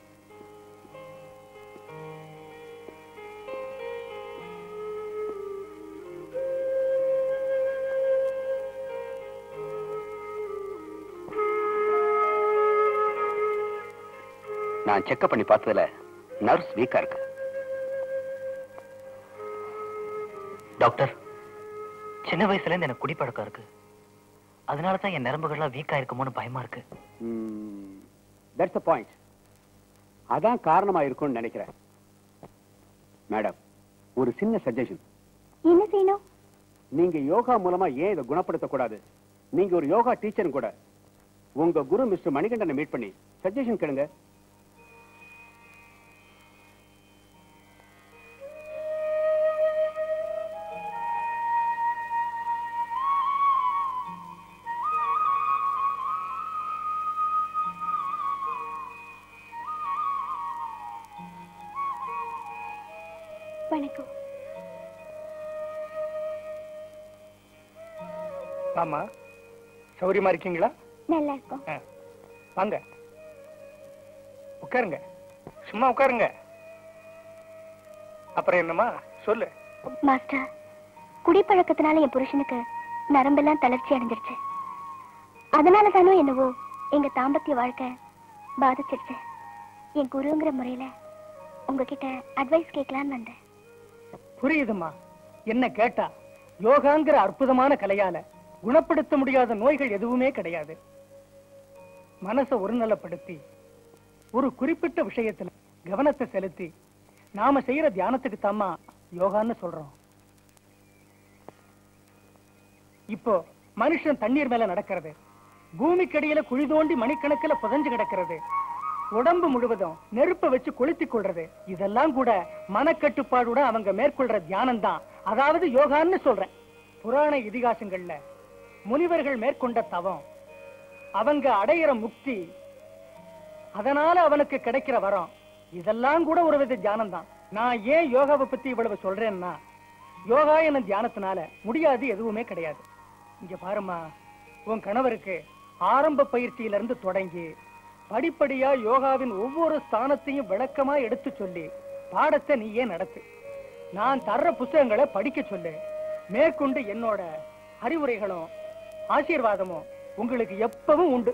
நான் செக்அப் பண்ணி பார்த்ததுல நர்வ்ஸ் வீக்கா இருக்கு. டாக்டர், சின்ன வயசுல இருந்து எனக்கு குடிப்பழக்கம் இருக்கு. அதனாலதான் என் நரம்புகள்லாம் வீக்கா இருக்குமோன்னு பயமா இருக்கு. That's the point. அதான் காரணமா இருக்கும்னு நினைக்கிறேன். மேடம், ஒரு சின்ன சஜஷன். என்ன செய்யணும்? நீங்க யோகா மூலமா ஏன் இதை குணப்படுத்த கூடாது? நீங்க ஒரு யோகா டீச்சரும் கூட. உங்க குரு மிஸ்டர் மணிகண்டனை மீட் பண்ணி சஜஷன் கேளுங்க. வணக்கம். ஆமா, சௌரியமா இருக்கீங்களா? நல்லா இருக்கும். வாங்க, உட்காருங்க. சும்மா உட்காருங்க. அப்புறம் என்னமா சொல்லு. மாஸ்டர், குடிப்பழக்கத்தினால என் புருஷனுக்கு நரம்பெல்லாம் தளர்ச்சி அடைஞ்சிருச்சு. அதனால தானோ என்னவோ எங்க தாம்பத்திய வாழ்க்கை பாதிச்சிருச்சு. என் குருங்கிற முறையில உங்ககிட்ட அட்வைஸ் கேட்கலான்னு வந்தேன். புரியுதுமா. என்ன கேட்டா, யோகாங்கிற அற்புதமான கலையால குணப்படுத்த முடியாத நோய்கள் எதுவுமே கிடையாது. மனசை ஒருநலப்படுத்தி ஒரு குறிப்பிட்ட விஷயத்துல கவனத்தை செலுத்தி நாம செய்யற தியானத்துக்கு தாமா யோகான்னு சொல்றோம். இப்போ மனுஷன் தண்ணீர் மேல நடக்கிறது, பூமிக்கடியில குழி தோண்டி மணிக்கணக்கில் புதஞ்சு கிடக்கிறது, உடம்பு முழுவதும் நெருப்ப வச்சு கொளுத்திக் கொள்றது, இதெல்லாம் கூட மனக்கட்டுப்பாடுட அவங்க மேற்கொள்ற தியானம் தான், அதாவது யோகான்னு சொல்றேன். புராண இதிகாசங்கள்ல முனிவர்கள் மேற்கொண்ட தவம், அவங்க அடையிற முக்தி, அதனால அவனுக்கு கிடைக்கிற வரம், இதெல்லாம் கூட ஒரு வித தியானம் தான். நான் ஏன் யோகாவை பத்தி இவ்வளவு சொல்றேன்னா, யோகா என தியானத்தினால முடியாது எதுவுமே கிடையாது. இங்க பாருமா, உன் கணவருக்கு ஆரம்ப பயிற்சியிலிருந்து தொடங்கி படிப்படியா யோகாவின் ஒவ்வொரு ஸ்தானத்தையும் விளக்கமா எடுத்து சொல்லி பாடத்தை நீயே நடத்து. நான் தர்ற புத்தகங்களை படிக்க சொல்லு. மேற்கொண்டு என்னோட அறிவுரைகளும் ஆசீர்வாதமும் உங்களுக்கு எப்பவும் உண்டு.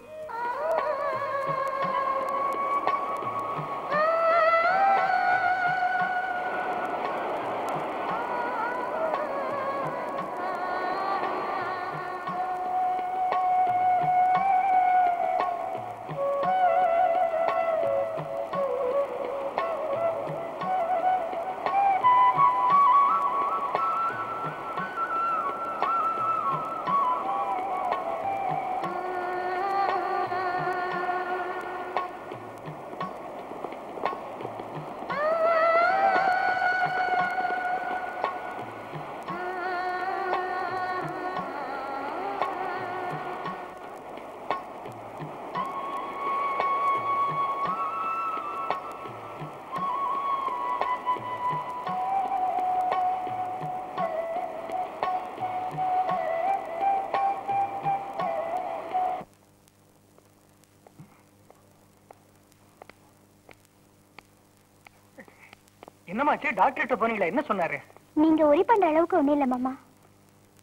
என்னமாச்சு? டாக்டர்கிட்ட போனீங்களா? என்ன சொன்னாரு? நீங்க ஒரி பண்ற அளவுக்கு ஒண்ணும் இல்ல மாமா.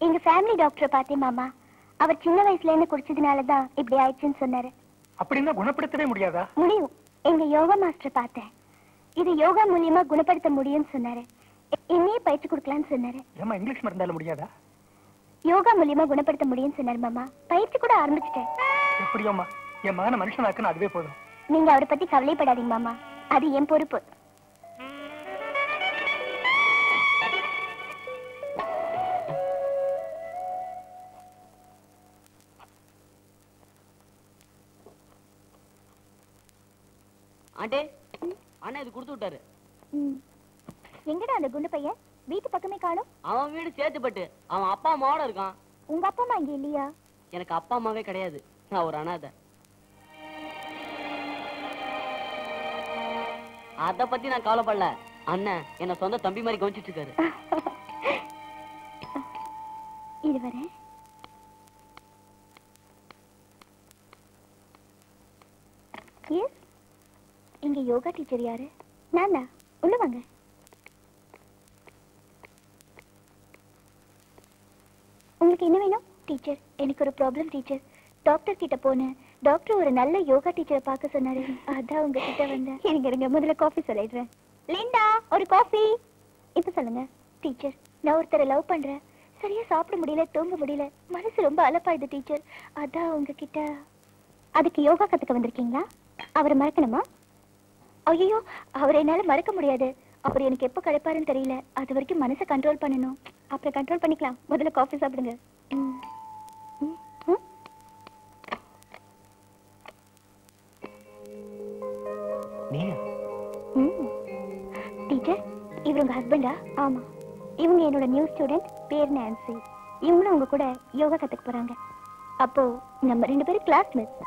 எங்க ஃபேமிலி டாக்டரை பார்த்தேன் மாமா. அவர் சின்ன வயசுல இருந்து குடிச்சதுனாலதான் இப்படி ஆயிடுச்சுன்னு சொன்னாரு. அப்படின்னா குணப்படுத்தவே முடியாதா? முடியும். எங்க யோகா மாஸ்டர் பார்த்தேன். இது யோகா மூலியமா குணப்படுத்த முடியும்னு சொன்னாரு. என்னையே பயிற்சி கொடுக்கலான்னு சொன்னாரு. ஏமா இங்கிலீஷ் மருந்தால முடியாதா? யோகா மூலியமா குணப்படுத்த முடியும்னு சொன்னாரு மாமா. பயிற்சி கூட ஆரம்பிச்சிட்டேன். எப்படியோமா, என் மகனை மனுஷனாக்குன்னு அதுவே போதும். நீங்க அவரை பத்தி கவலைப்படாதீங்க மாமா, அது என் பொறுப்பு. ஆண்டே, அண்ணா இது கொடுத்து விட்டாரு. எங்கடா அந்த குண்டு பையன்? வீட்டு பக்கமே காணோம். அவன் வீடு சேத்துப்பட்டு அவன் அப்பா அம்மாவோட இருக்கான். உங்க அப்பா அம்மா இங்க இல்லையா? எனக்கு அப்பா அம்மாவே கிடையாது, நான் ஒரு அனாதை. அத பத்தி நான் கவலைப்படல. அண்ணன் என்ன சொந்த தம்பி மாதிரி கவனிச்சிட்டு இருக்காரு. இது வரேன். எஸ், இங்க யோகா டீச்சர் யாரு? நான் தான். உள்ள வாங்க. உங்களுக்கு என்ன வேணும்? டீச்சர், எனக்கு ஒரு ப்ராப்ளம் டீச்சர். டாக்டர் கிட்ட போனேன். டாக்டர் ஒரு நல்ல யோகா டீச்சரை பார்க்க சொன்னாரு. அதான் உங்ககிட்ட வந்தேன். இருங்க முதல்ல காஃபி சொல்லிடுறேன். லிண்டா, ஒரு காஃபி. இப்ப சொல்லுங்க. டீச்சர், நான் ஒருத்தரை லவ் பண்றேன். சரியா சாப்பிட முடியல, தூங்க முடியல, மனசு ரொம்ப அலப்பாயுது டீச்சர். அதான் உங்ககிட்ட. அதுக்கு யோகா கத்துக்க வந்திருக்கீங்களா? அவரை மறக்கணுமா? ஐயோ, அவரை என்னால மறக்க முடியாது. அவர் எனக்கு எப்ப கிடைப்பாருன்னு தெரியல. அது வரைக்கும் மனசை கண்ட்ரோல் பண்ணணும். அப்புறம் கண்ட்ரோல் பண்ணிக்கலாம். முதல்ல காஃபி சாப்பிடுங்க. டீச்சர், இவர் உங்க ஹஸ்பண்டா? ஆமா. இவங்க என்னோட நியூ ஸ்டூடெண்ட், பேர் நான்சி. இவங்களும் உங்க கூட யோகா கத்துக்க போறாங்க. அப்போ நம்ம 2 பேரும் கிளாஸ்மேட்ஸ்.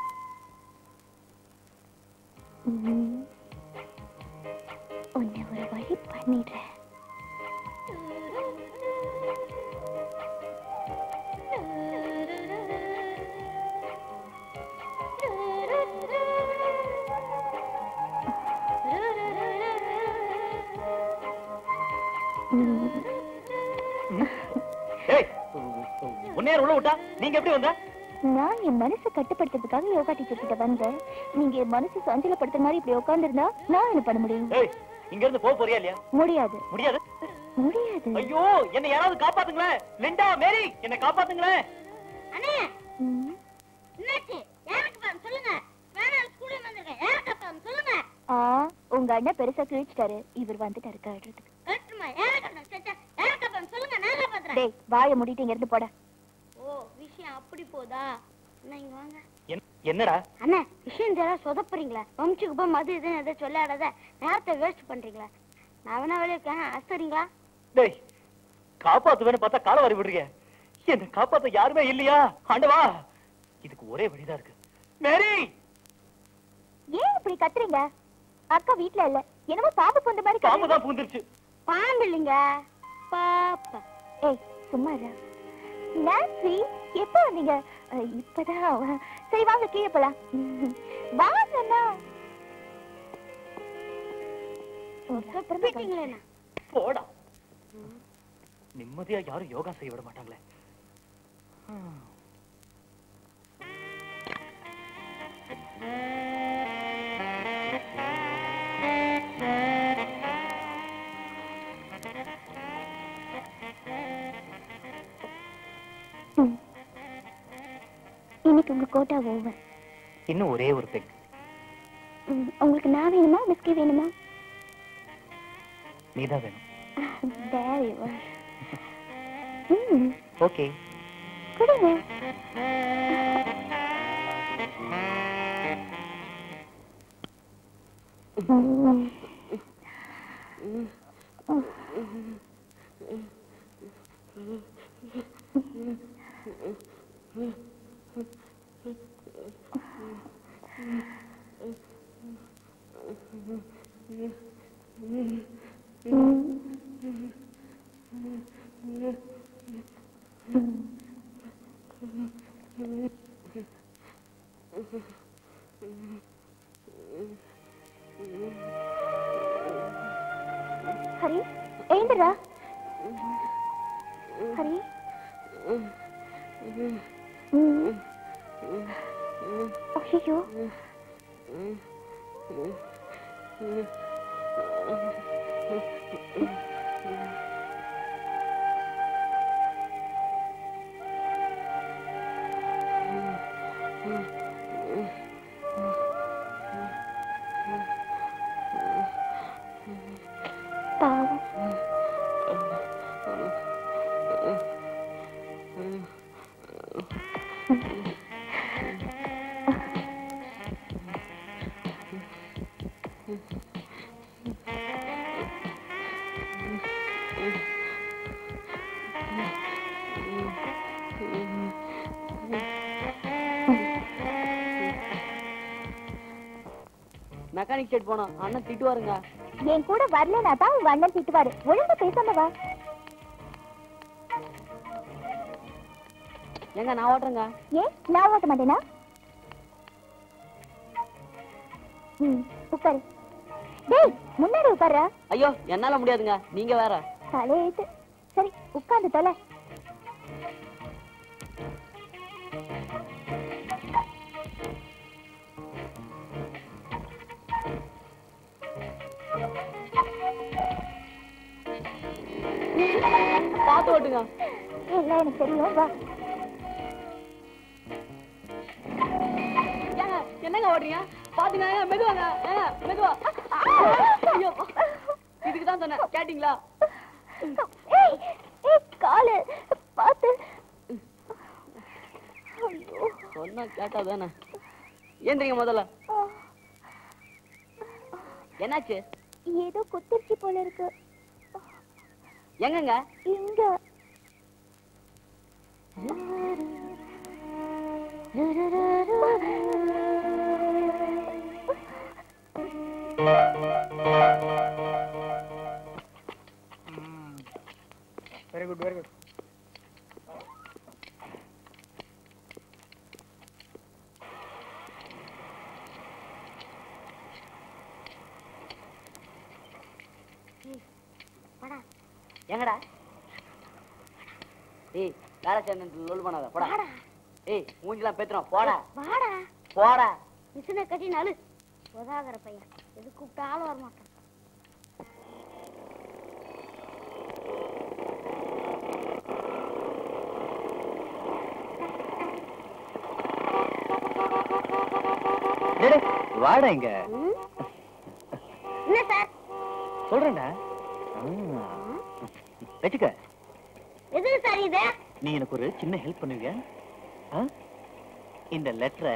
உன்னை ஒரு வழி பண்ணிடுறேன். உள்ள விட்டா நீங்க எப்படி வந்த? நான் என் மனசை கட்டுப்படுத்துறதுக்காக யோகா டீச்சர் கிட்ட வந்தேன். நீங்க என் மனசு சஞ்சலப்படுத்துற மாதிரி இப்படி உட்கார்ந்திருந்தா நான் என்ன பண்ண முடியும்? இங்க இருந்து போக போறியா இல்லையா? முடியாது. முடியாது? முடியாது. ஐயோ, என்ன யாராவது காப்பாத்துங்களேன். லிண்டா, மேரி, என்ன காப்பாத்துங்களேன். அண்ணே, என்னாச்சு? யாருக்கு பாம் சொல்லுங்க. வேணாம், ஸ்கூல்ல வந்திருக்கேன். யாருக்கு பாம் சொல்லுங்க. உங்க அண்ணன் பெருசா கிழிச்சிட்டாரு. இவர் வந்துட்டாரு காடுறதுக்கு. ஏற்றுமா, யாருக்கு பாம் சொல்லுங்க. நான் காப்பாத்துறேன். டேய், வாயை மூடிட்டு இங்க இருந்து போடா. ஓ, விஷயம் அப்படி போதா? அண்ணா இங்க வாங்க. என்னடா? அண்ணா, விஷயம் தெரியா சொதப்புறீங்களா? வம்சுக்கு போய் மது இதுன்னு எதை சொல்லாடாத நேரத்தை வேஸ்ட் பண்றீங்களா? நான் வேணா வெளியே இருக்கேன், அசரிங்களா? டேய், காப்பாத்துவேன்னு பார்த்தா கால வாரி விடுறீங்க. என்ன காப்பாத்த யாருமே இல்லையா? ஆண்டவா, இதுக்கு ஒரே வழிதான் இருக்கு. மேரி, ஏன் இப்படி கத்துறீங்க? அக்கா வீட்ல இல்ல. என்னமோ பாம்பு பூந்த மாதிரி. பாம்பு தான் பூந்துருச்சு. பாம்பு இல்லைங்க, பாப்பா. ஏய், சும்மா இரு. நான்சி, எப்போ வந்தீங்க? இப்பதான். சரி வாங்க, கீழே போலாம். வாங்கண்ணா. போடா. நிம்மதியா யாரும் யோகா செய்ய விட மாட்டாங்களே. இன்னைக்கு உங்க கோட்டா ஓவர். இன்னும் ஒரே ஒரு பெக். உங்களுக்கு நான் வேணுமா, பிஸ்கி வேணுமா? நீதான் வேணும். There you are. ஓகே, கொடுங்க. ஹரி, எழுந்துடா. ஹரி, ஐயோ, பாவம். மெக்கானிக் செட் போனோம். அண்ணன் திட்டுவாருங்க. என் கூட வரலனா தான் உங்க அண்ணன் திட்டுவாரு. ஒழுங்கா பேசாம வா. ஏங்க நான் ஓட்டுறேங்க. ஏன் நான் ஓட்ட மாட்டேனா? உட்காரு. டேய் முன்னாடி உட்காரு. ஐயோ என்னால முடியாதுங்க, நீங்க வேற. தலையேத்து. சரி உட்கார்ந்து தொலை. பாத்து ஓட்டுங்க. எல்லாம் எனக்கு தெரியும் வா. என்னங்க ஓடுறீங்க? பாத்துங்க மெதுவாங்க. மெதுவா. ஐயோ இதுக்குதான் சொன்னேன், கேட்டீங்களா? காலு பாத்து. சொன்னா கேட்டாதானே. ஏந்திரிங்க முதல்ல. என்னாச்சு? ஏதோ குத்திருச்சு போல இருக்கு. எங்கங்க? இங்க. Very good very good. எங்கடா? ஏய் வேலை சேர்ந்து லோல் பண்ணாத போடா. ஏய் மூஞ்சிலாம் பேத்துறோம் போடா. வாடா போடா. மிஷினை கட்டினாலு உதாகிற பையன் எது கூப்பிட்டாலும் வரமாட்டான். வாடா இங்க. என்ன சார்? சொல்றேன்டா. வச்சுக்க. எது சார் இது? நீ எனக்கு ஒரு சின்ன ஹெல்ப் பண்ணுவியா? இந்த லெட்டரை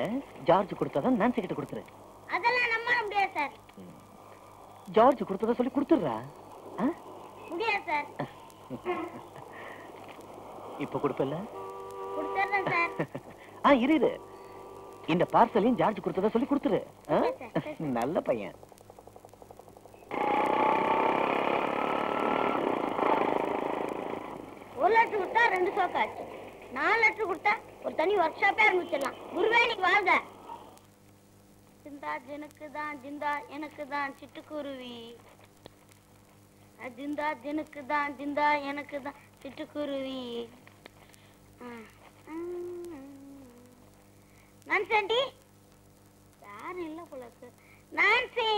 ஜார்ஜ் கொடுத்தாதான் நான்சி கிட்ட கொடுத்துரு. அதெல்லாம் நம்ப முடியாது சார். ஜார்ஜ் கொடுத்ததா சொல்லி கொடுத்துடுறா. முடியாது சார். இப்ப கொடுப்பல? கொடுத்துறேன் சார். இரு. இந்த பார்சலையும் ஜார்ஜ் கொடுத்ததா சொல்லி கொடுத்துரு. நல்ல பையன். ஒரு லெட்டர் கொடுத்தா 2 சோக்காச்சு. 4 லெட்டர் கொடுத்தா ஒரு தனி ஒர்க் ஷாப்பே ஆரம்பிச்சிடலாம். குருவே நீங்க வாங்க. ஜிந்தா ஜனுக்கு தான் ஜிந்தா எனக்கு தான் சிட்டுக்குருவி. ஜிந்தா ஜனுக்கு தான் ஜிந்தா எனக்கு தான் சிட்டுக்குருவி. நான்சி ஆண்டி யாரும் இல்ல போல இருக்கு. நான்சி.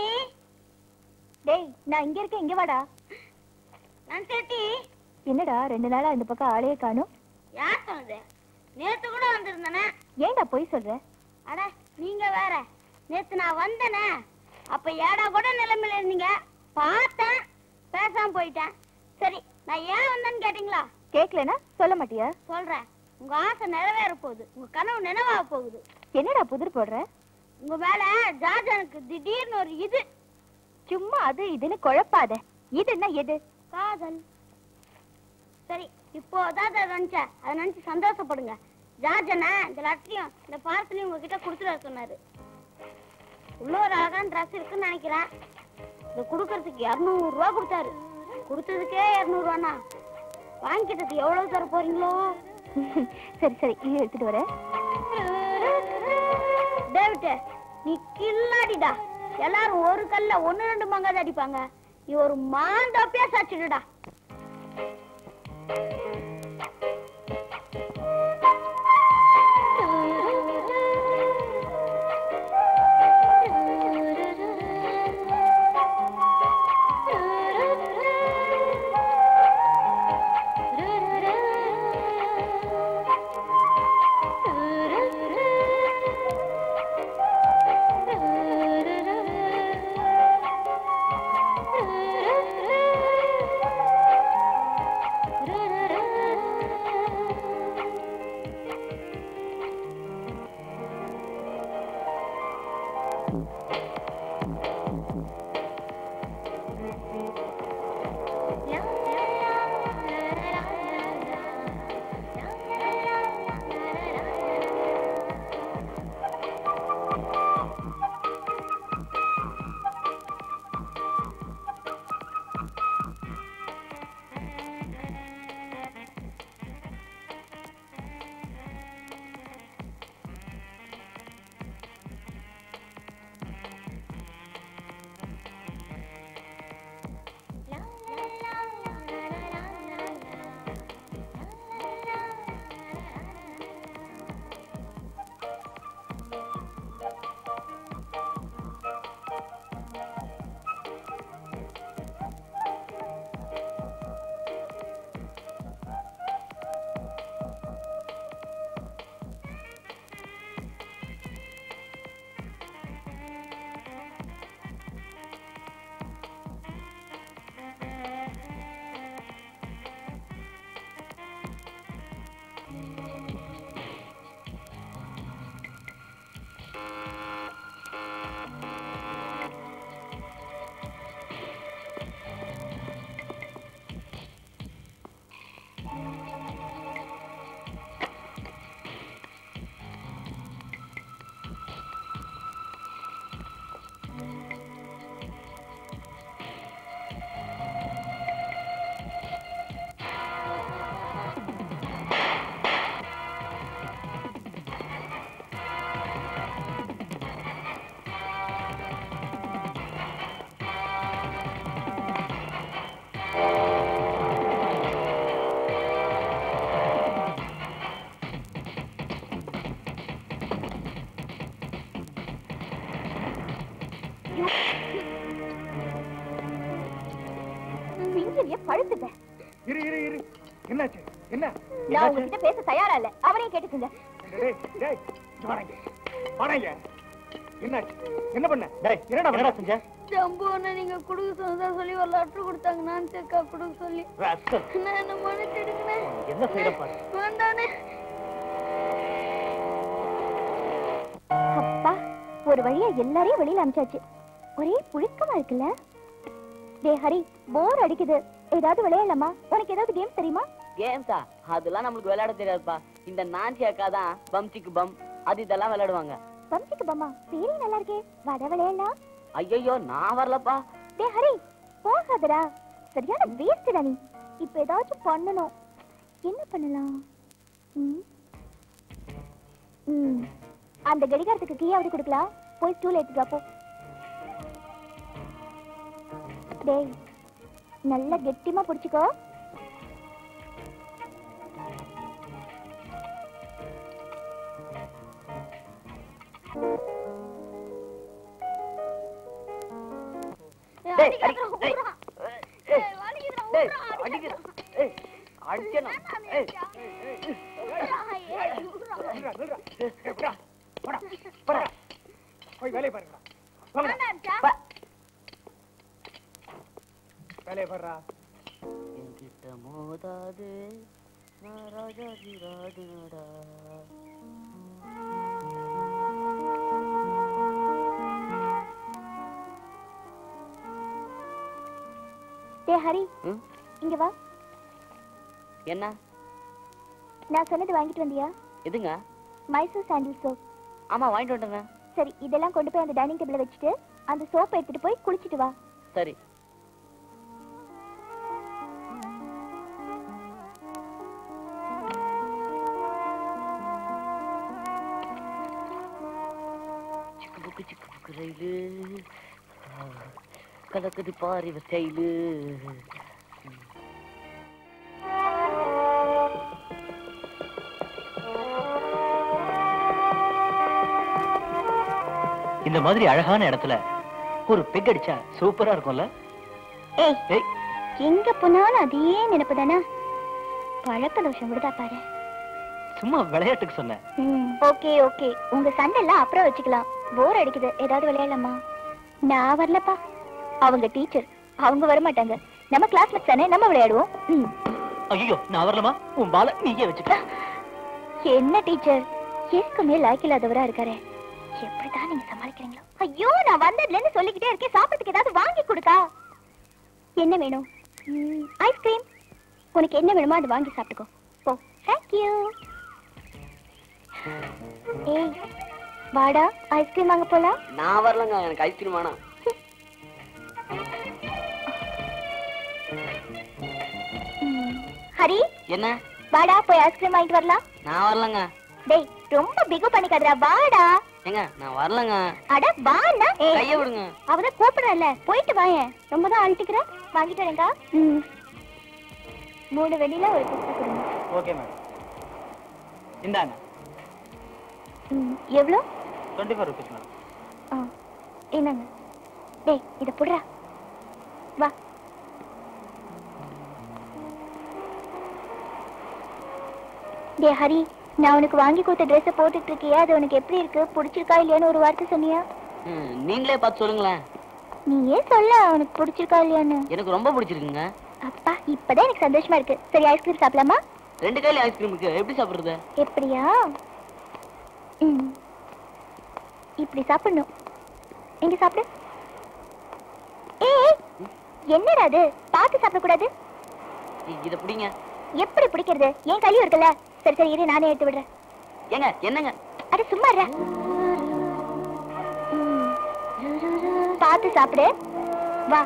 டேய் நான் இங்க இருக்கேன், இங்க வாடா. Nancy aunty. என்னடா 2 நாளா இந்த பக்கம் ஆளையே காணோம்? யார் சொன்னது? நேத்து கூட வந்திருந்தனே. ஏன்டா போய் சொல்ற? அட நீங்க வேற. நேத்து நான் வந்தனே அப்ப ஏடா கூட நிலைமையில இருந்தீங்க. பார்த்தேன் பேசாம போயிட்டேன். சரி நான் ஏன் வந்தேன்னு கேட்டீங்களா? கேட்கலனா சொல்ல மாட்டியா? சொல்றேன். உங்க ஆசை நிறைவேற போகுது. உங்க கனவு நினைவாக போகுது. என்னடா புதிர் போடுற? உங்க மேல ஜார்ஜ் எனக்கு திடீர்னு ஒரு இது. சும்மா அது இதுன்னு குழப்பாத. இதுன்னா எது? காதல். சரி இப்போ அதாவது நினைச்சேன், அதை நினைச்சு சந்தோஷப்படுங்க. ஜார்ஜனா இந்த லட்சியம் இந்த பார்சலையும் உங்ககிட்ட கொடுத்துட்டு சொன்னாரு. உள்ள ஒரு அழகான ட்ரெஸ் இருக்குன்னு நினைக்கிறேன். இதை கொடுக்கறதுக்கு 200 ரூபா கொடுத்தாரு. கொடுத்ததுக்கே 200 ரூபானா வாங்கிக்கிட்டது எவ்வளவு தர போறீங்களோ? சரி சரி இது எடுத்துட்டு வரேன். டேவிட் நீ கில்லாடிடா. எல்லாரும் ஒரு கல்ல 1-2 மங்காத அடிப்பாங்க. நீ ஒரு மாந்தோப்பியா சாச்சிடுடா. பேசுங்க. இரு இரு இரு. என்னாச்சு? என்ன? நான் உங்ககிட்ட பேச தயாரா இல்ல. அவரையும் கேட்டுக்குங்க. டேய் டேய் வாடங்க. வாடங்க. என்னாச்சு? என்ன பண்ண? டேய் என்னடா செஞ்ச? ஜம்புவனை நீங்க குடுக்க சொன்னதா சொல்லி ஒரு லெட்டர் கொடுத்தாங்க. நான் செக்கா குடுக்க சொல்லி. நான் என்ன மன்னிச்சிடுங்கண்ணே. என்ன செய்யறப்பா? வேண்டானே. அப்பா, ஒரு வழியா எல்லாரையும் வெளியில அனுப்பிச்சாச்சு. ஒரே புழுக்கமா இருக்குல்ல? டேய் ஹரி, போர் அடிக்குது. ஏதாவது விளையாடலாமா? உனக்கு ஏதாவது கேம் தெரியுமா? கேம்ஸா? அதெல்லாம் நம்மளுக்கு விளையாட தெரியாதுப்பா. இந்த நான்சி அக்கா தான் பம்சிக்கு பம் அது இதெல்லாம் விளையாடுவாங்க. பம்சிக்கு பம்மா பேரே நல்லா இருக்கே. வட விளையாடலாம். ஐயோ நான் வரலப்பா. டேய் ஹரி, போகாதடா. சரியான வேஸ்டடா நீ. இப்ப ஏதாச்சும் பண்ணணும். என்ன பண்ணலாம்? அந்த கடிகாரத்துக்கு கீயாவது கொடுக்கலாம். போய் ஸ்டூல் எடுத்துட்டு போ. டேய் நல்லா கெட்டிமா பிடிச்சுக்கோ. போய் வேலையை பாருங்க. வேலையை பாருடா. என்கிட்ட மோதாது நான் ராஜாஜி ராஜனடா. டேய் ஹரி, இங்க வா. என்ன? நான் சொன்னது வாங்கிட்டு வந்தியா? எதுங்க? மைசூர் சாண்டில் சோப். ஆமா வாங்கிட்டு வந்துட்டேங்க. சரி, இதெல்லாம் கொண்டு போய் அந்த டைனிங் டேபிள்ல வச்சுட்டு அந்த சோப்பை எடுத்துட்டு போய் குளிச்சிட்டு வா. சரி. சிக்கு புக்கு ரயிலு கலக்குது பாரு இவ ஸ்டைலு. இந்த மாதிரி அழகான இடத்துல ஒரு பெக் அடிச்சா சூப்பரா இருக்கும்ல? ஏய், எங்க போனாலும் அதே நினைப்பு தானே. பழக்க தோஷம் விடுதா பாரு. சும்மா விளையாட்டுக்கு சொன்னேன். ஓகே ஓகே, உங்க சண்டை எல்லாம் அப்புறம் வச்சுக்கலாம். போர் அடிக்குது, ஏதாவது விளையாடலாமா? நான் வரலப்பா. அவங்க டீச்சர், அவங்க வர மாட்டாங்க. நம்ம கிளாஸ்மேட்ஸ் தானே, நம்ம விளையாடுவோம். ஐயோ நான் வரலமா? உன் பால நீயே வச்சுக்க. என்ன டீச்சர், எதுக்குமே லாய்க்கு இல்லாதவரா இருக்காரு. எப்படிதான் நீங்க சமாளிக்கிறீங்களோ? ஐயோ, நான் வந்ததுல இருந்து சொல்லிக்கிட்டே இருக்கேன். சாப்பிடுறதுக்கு ஏதாவது வாங்கி கொடுக்கா. என்ன வேணும்? ஐஸ்கிரீம். உனக்கு என்ன வேணுமோ அதை வாங்கி சாப்பிட்டுக்கோ. போ. தேங்க்யூ. ஏய் வாடா, ஐஸ்கிரீம் வாங்க போலாம். நான் வரலங்க, எனக்கு ஐஸ்கிரீம் வேணாம். ஹரி, என்ன? வாடா போய் ஐஸ்கிரீம் வாங்கிட்டு வரலாம். நான் வரலங்க. டேய் ரொம்ப பிகு பண்ணிக்காதடா, வாடா. ஏங்க நான் வரலங்க. அட வாடா. கைய விடுங்க. அவதான் கூப்பிடுறல, போயிட்டு வாயேன். ரொம்ப தான் அழுத்திக்கிற. வாங்கிட்டு வரேங்க. 3 வெண்ணிலா ஒரு பிஸ்கட் கொடுங்க. Okay madam. இந்தாங்க. எவ்வளோ? 24 rupees மேடம். என்னங்க? டேய் இத புடுறா. வா. டேய் ஹரி, நான் உனக்கு வாங்கி கொடுத்த ட்ரெஸ்ஸை போட்டுட்டு இருக்கியா? அது உனக்கு எப்படி இருக்கு? பிடிச்சிருக்கா இல்லையான்னு ஒரு வார்த்தை சொன்னியா? நீங்களே பார்த்து சொல்லுங்களேன். நீயே சொல்ல, உனக்கு பிடிச்சிருக்கா இல்லையான்னு. எனக்கு ரொம்ப பிடிச்சிருக்குங்க. அப்பா, இப்பதான் எனக்கு சந்தோஷமா இருக்கு. சரி, ஐஸ்கிரீம் சாப்பிடலாமா? 2 கையில ஐஸ்கிரீம் இருக்கு, எப்படி சாப்பிடுறது? எப்படியா? இப்படி சாப்பிடணும். எங்க சாப்பிடு. ஏய், என்னடா அது? பார்த்து சாப்பிடக்கூடாது. இத பிடிங்க. எப்படி பிடிக்கிறது? என் கையும் இருக்குல்ல. சரி சரி, இரு, நானே எடுத்து விடுறேன். ஏங்க என்னங்க? அட சும்மா இரு. பார்த்து சாப்பிடு. வா.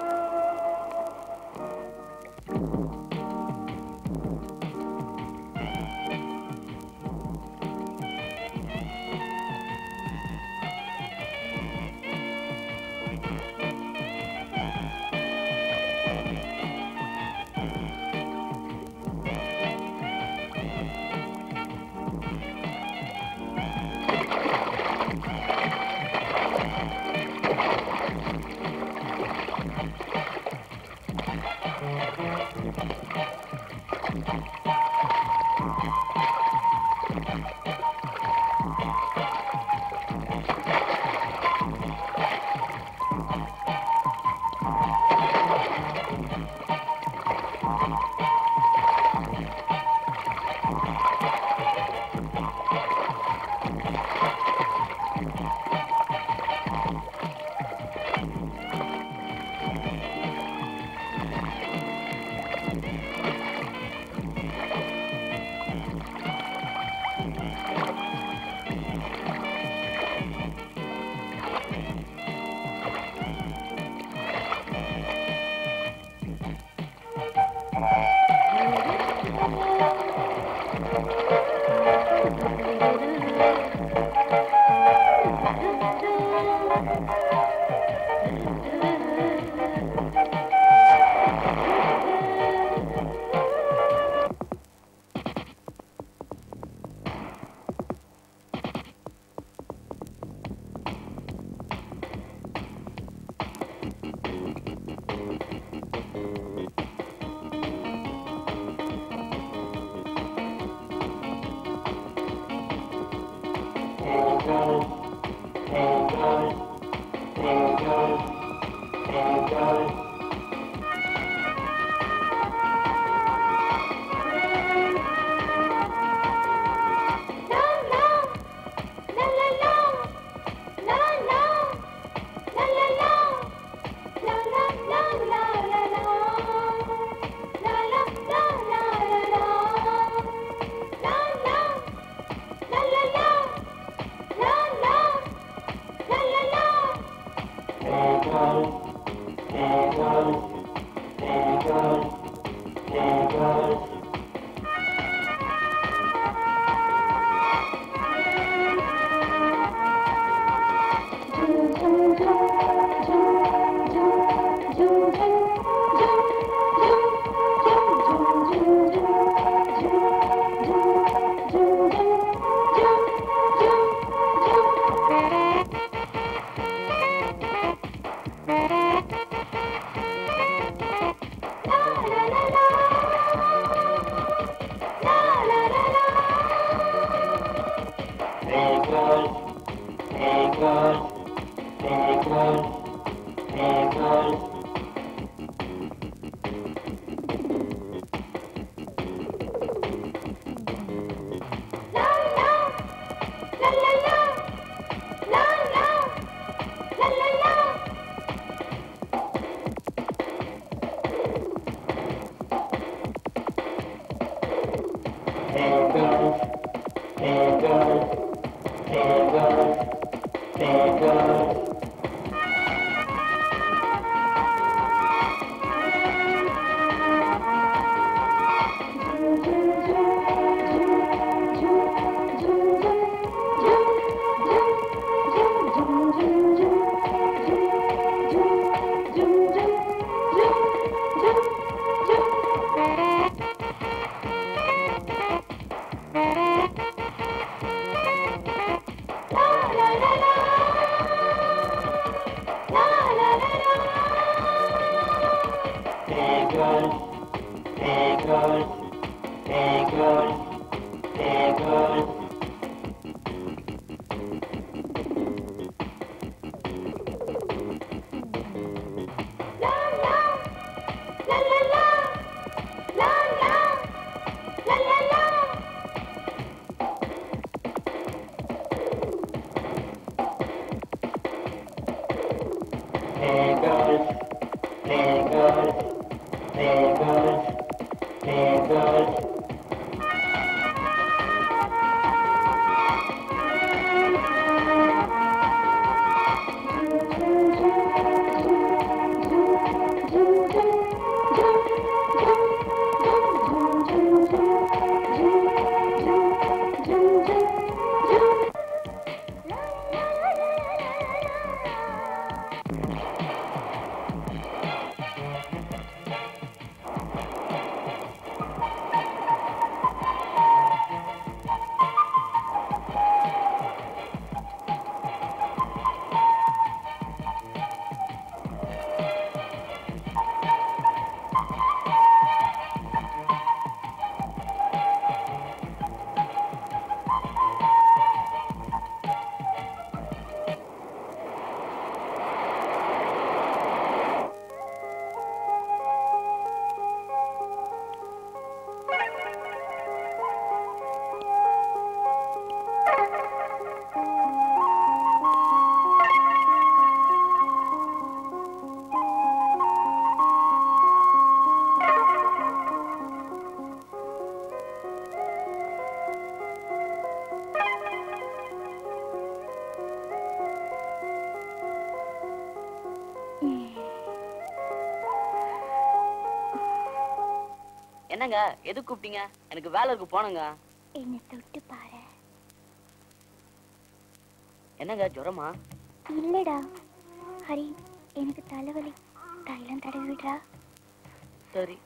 என்னங்க எதுக்கு கூப்பிட்டீங்க? எனக்கு வேலை இருக்கு, போனுங்க. என்ன தொட்டு பாரு. என்னங்க ஜுரமா? இல்லடா ஹரி, எனக்கு தலைவலி. தைலம் தடவி விடுறா. சரி.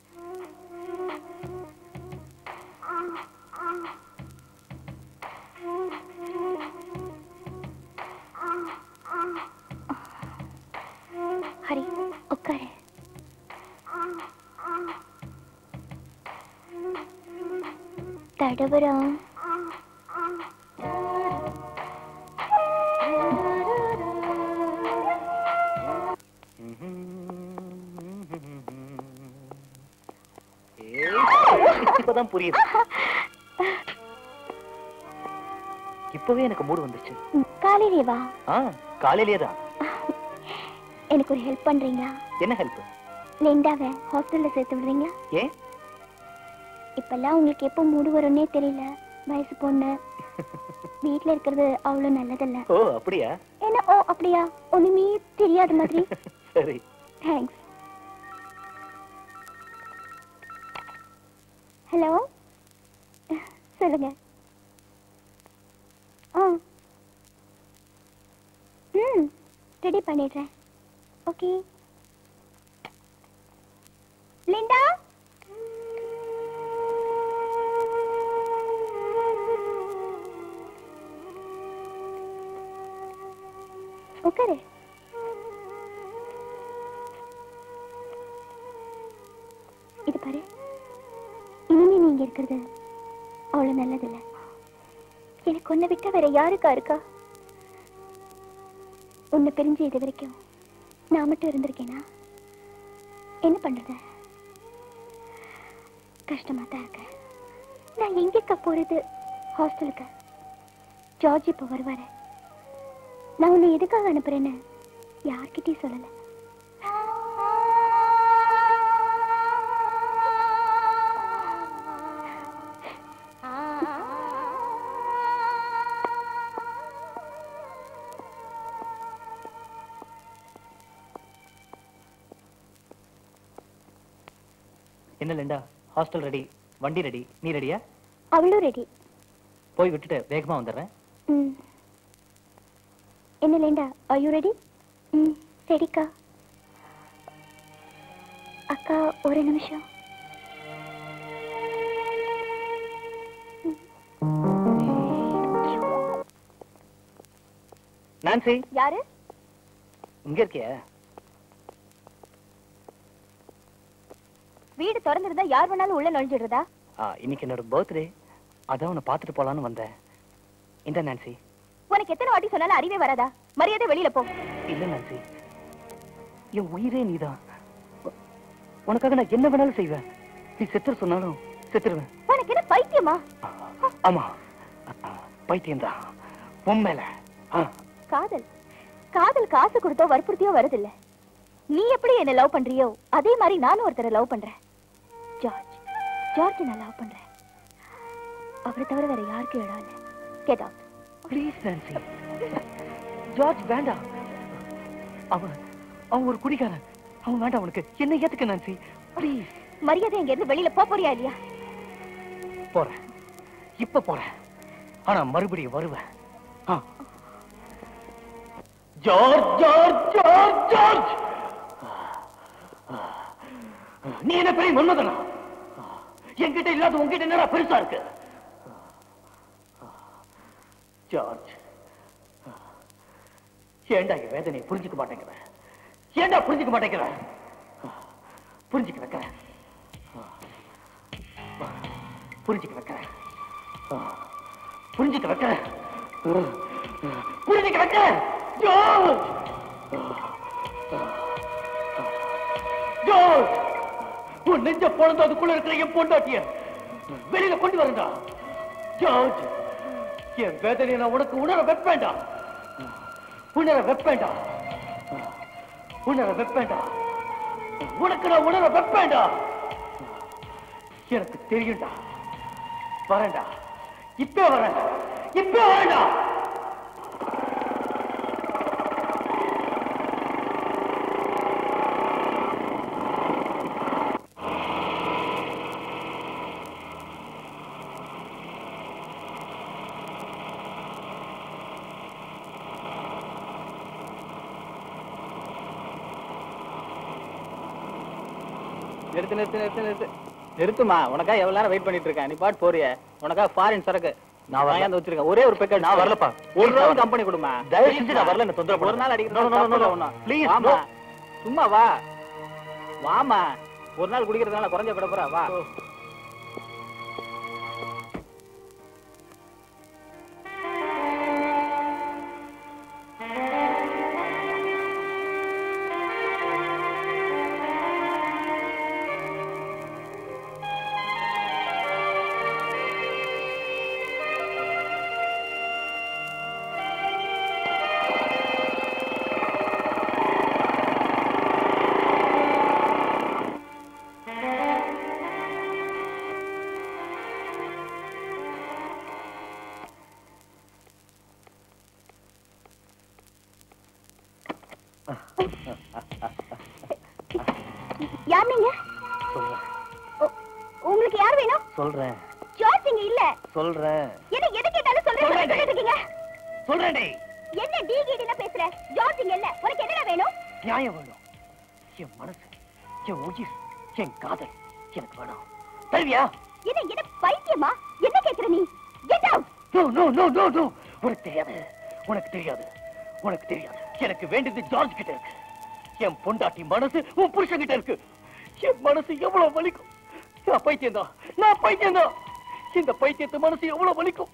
ஹரி உட்காரு. தடவுறான். இப்பதான் புரியுது. இப்பவே எனக்கு மூடு வந்துருச்சு. காலையிலே வா. காலையிலேயே தான். எனக்கு ஒரு ஹெல்ப் பண்றீங்களா? என்ன ஹெல்ப்? லிண்டாவை ஹாஸ்டல்ல சேர்த்து விடுறீங்களா? ஏன்? இப்பெல்லாம் உங்களுக்கு எப்போ மூடு வரும்னே தெரியல. வயசு பொண்ணு, வீட்டுல இருக்கிறது அவ்வளவு நல்லதில்ல. ஓ அப்படியா? என்ன ஓ அப்படியா? ஒண்ணுமே தெரியாத மாதிரி. சரி. தேங்க்ஸ். ஹலோ, சொல்லுங்க. ரெடி பண்ணிடுறேன். ஓகே. லிண்டா, உட்காரு. இது பாரு, இனிமே நீங்க இருக்கிறது அவ்வளவு நல்லதில்ல. எனக்கு ஒன்ன விட்டா வேற யாருக்கா இருக்கா? உன்னை பிரிஞ்சு இது வரைக்கும் நான் மட்டும் இருந்திருக்கேனா? என்ன பண்றது? கஷ்டமா தான் இருக்க. நான் எங்கக்கா போறது? ஹாஸ்டலுக்கு. ஜார்ஜ் இப்ப வருவாரு. நான் உன்னை எதுக்காக அனுப்புறேன்னு யார்கிட்டயும் சொல்லல. என்ன லிண்டா, ஹாஸ்டல் ரெடி, வண்டி ரெடி, நீ ரெடியா? அவளும் ரெடி. போய் விட்டுட்டு வேகமா வந்துடுறேன். என்ன லிண்டா, are you ready? சரிக்கா. அக்கா ஒரு நிமிஷம். நான்சி. யாரு? இங்க இருக்கியா? வீடு திறந்திருந்தா யார் வேணாலும் உள்ள நுழைஞ்சிடுறதா? இன்னைக்கு என்னோட பர்த்டே, அதான் உன்னை பார்த்துட்டு போலான்னு வந்தேன். இந்த நான்சி. உனக்கு எத்தனை வாட்டி சொன்னாலும் அறிவே வராதா? மரியாதை வெளியில போ. இல்ல நான்சி, என் உயிரே நீதான். உனக்காக நான் என்ன வேணாலும் செய்வேன். நீ செத்துரு சொன்னாலும் செத்துருவேன். உனக்கு என்ன பைத்தியமா? ஆமா, பைத்தியம்தான் உண்மையில. காதல் காதல் காசு கொடுத்தோ வற்புறுத்தியோ வருதில்ல. நீ எப்படி என்ன லவ் பண்றியோ அதே மாதிரி நானும் ஒருத்தரை லவ் பண்றேன். ஜார்ஜ் ஜார்ஜ் நான் லவ் பண்றேன். அவரை தவிர வேற யாருக்கும் இடம் இல்லை. Get out. Please Nancy. George வேண்டாம். அவன் ஒரு குடிகாரன். அவன் வேண்டாம் உனக்கு. என்ன ஏத்துக்க நான்சி, ப்ளீஸ். மரியாதை இங்க இருந்து வெளியில போறியா இல்லையா? போறேன், இப்ப போறேன். ஆனா மறுபடியும் வருவேன். ஜார்ஜ் ஜார்ஜ் ஜார்ஜ் ஜார்ஜ், நீ என்ன பெரிய மன்மதனா? என்கிட்ட இல்லாத உங்ககிட்ட என்னடா பெருசா இருக்கு? ஜார்ஜ், ஏண்டா என் வேதனையை புரிஞ்சுக்க மாட்டேங்கிற? ஏண்டா புரிஞ்சுக்க மாட்டேங்கிற? புரிஞ்சுக்க வைக்கிறேன், புரிஞ்சுக்க வைக்கிறேன், புரிஞ்சுக்க வைக்கிறேன், புரிஞ்சுக்க வைக்கிறேன். ஜார்ஜ் ஜார்ஜ், உன் நெஞ்ச பொழுது அதுக்குள்ள இருக்கிற என் பொண்டாட்டிய வெளியில கொண்டு வரண்டா. ஜார்ஜ், என் வேதனையை நான் உனக்கு உணர வைப்பேன்டா. உணர வைப்பேன்டா, உணர வைப்பேன்டா. உனக்கு நான் உணர வைப்பேன்டா. எனக்கு தெரியும்டா. வரேன்டா, இப்ப வரேன், இப்ப வரேன்டா. நிறுத்து நிறுத்து நிறுத்து நிறுத்து நிறுத்துமா. உனக்கா எவ்வளவு நேரம் வெயிட் பண்ணிட்டு இருக்கேன். நீ பாட்டு போறிய. உனக்கா ஃபாரின் சரக்கு நான் வாங்கி வச்சிருக்கேன். ஒரே ஒரு பேக்கெட். நான் வரலப்பா. ஒரு நாள் கம்பெனி கொடுமா. தயவு செஞ்சு நான் வரல. என்ன தொந்தரவு ஒரு நாள் அடிக்கிறேன். ப்ளீஸ் வாமா. சும்மா வா. வாமா. ஒரு நாள் குடிக்கிறதுனால குறைஞ்ச விட போறா. வா. யார் நீங்க? உங்களுக்கு யார் வேணும்? சொல்றேன். ஜார்ஜ் இங்க இல்ல. சொல்றேன். என்ன எது கேட்டாலும் சொல்றீங்க. சொல்றேன்டே. என்ன டிகிடினா பேசுற? ஜார்ஜ் இங்க இல்ல. உனக்கு என்னடா வேணும்? நியாயம் வேணும். என் மனசு, என் உயிர், என் காதல் எனக்கு வேணும். தருவியா? என்ன பைத்தியமா? என்ன கேக்குற நீ? Get out. No no no no no. உனக்கு தெரியாது. உனக்கு தெரியாது. உனக்கு தெரியாது. எனக்கு வேண்டியது ஜார்ஜ் கிட்ட இருக்கு. என் பொண்டாட்டி மனசு உன் புருஷன் கிட்ட இருக்கு. என் மனசு எவ்வளவு வலிக்கும். நான் பைத்தியம் தான். நான் பைத்தியம் தான். இந்த பைத்தியத்து மனசு எவ்வளவு வலிக்கும்.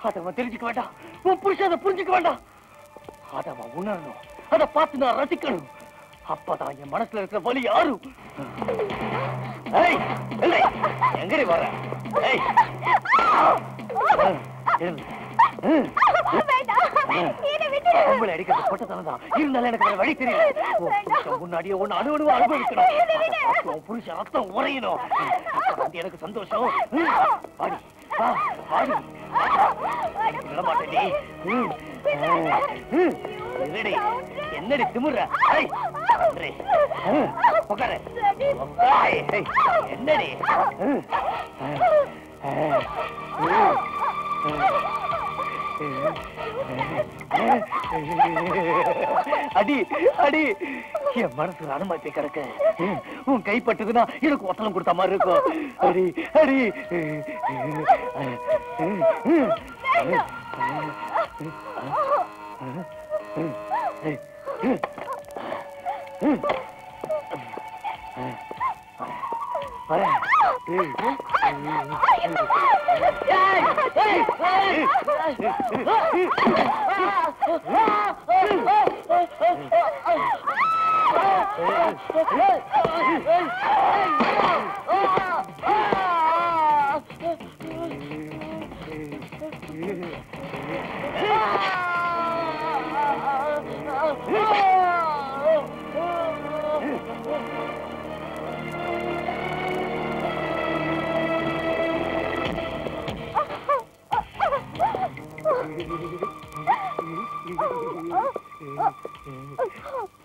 அதை அவன் தெரிஞ்சுக்க வேண்டாம். உன் புருஷன் அதை புரிஞ்சுக்க வேண்டாம். அதை அவன் உணரணும். அதை பார்த்து நான் ரசிக்கணும். அப்பதான் என் மனசுல இருக்கிற வலி யாரும். எங்கடி வர? பொம்பளை அடிக்கிறது பொட்டத்தனதான். இருந்தாலும் எனக்கு வேற வழி தெரியல. முன்னாடியே ஒண்ணு அணுவணுவா அனுபவிக்கணும். புருஷன் ரத்தம் உறையணும். எனக்கு சந்தோஷம். பாடி பாடி விடமாட்டே. என்னடி திமுற? என்னடி அடி அடி. என் மனசு அனுமதி கிடக்கு. உன் கைப்பட்டதுன்னா எனக்கு ஒத்தலம் கொடுத்த மாதிரி இருக்கும். அடி அடி.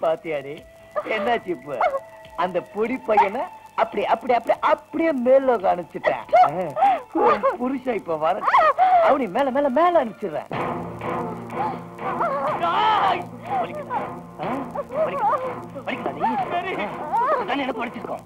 பாத்தியாடி என்னாச்சு? இப்ப அந்த பொடி பையனை அப்படி அப்படி அப்படி அப்படியே மேல அனுப்பிச்சிட்டேன். புருஷன் இப்ப வர அப்படி மேல மேல மேல அனுப்பிச்சிடுறேன். எனக்கு படிச்சிருக்கோம்.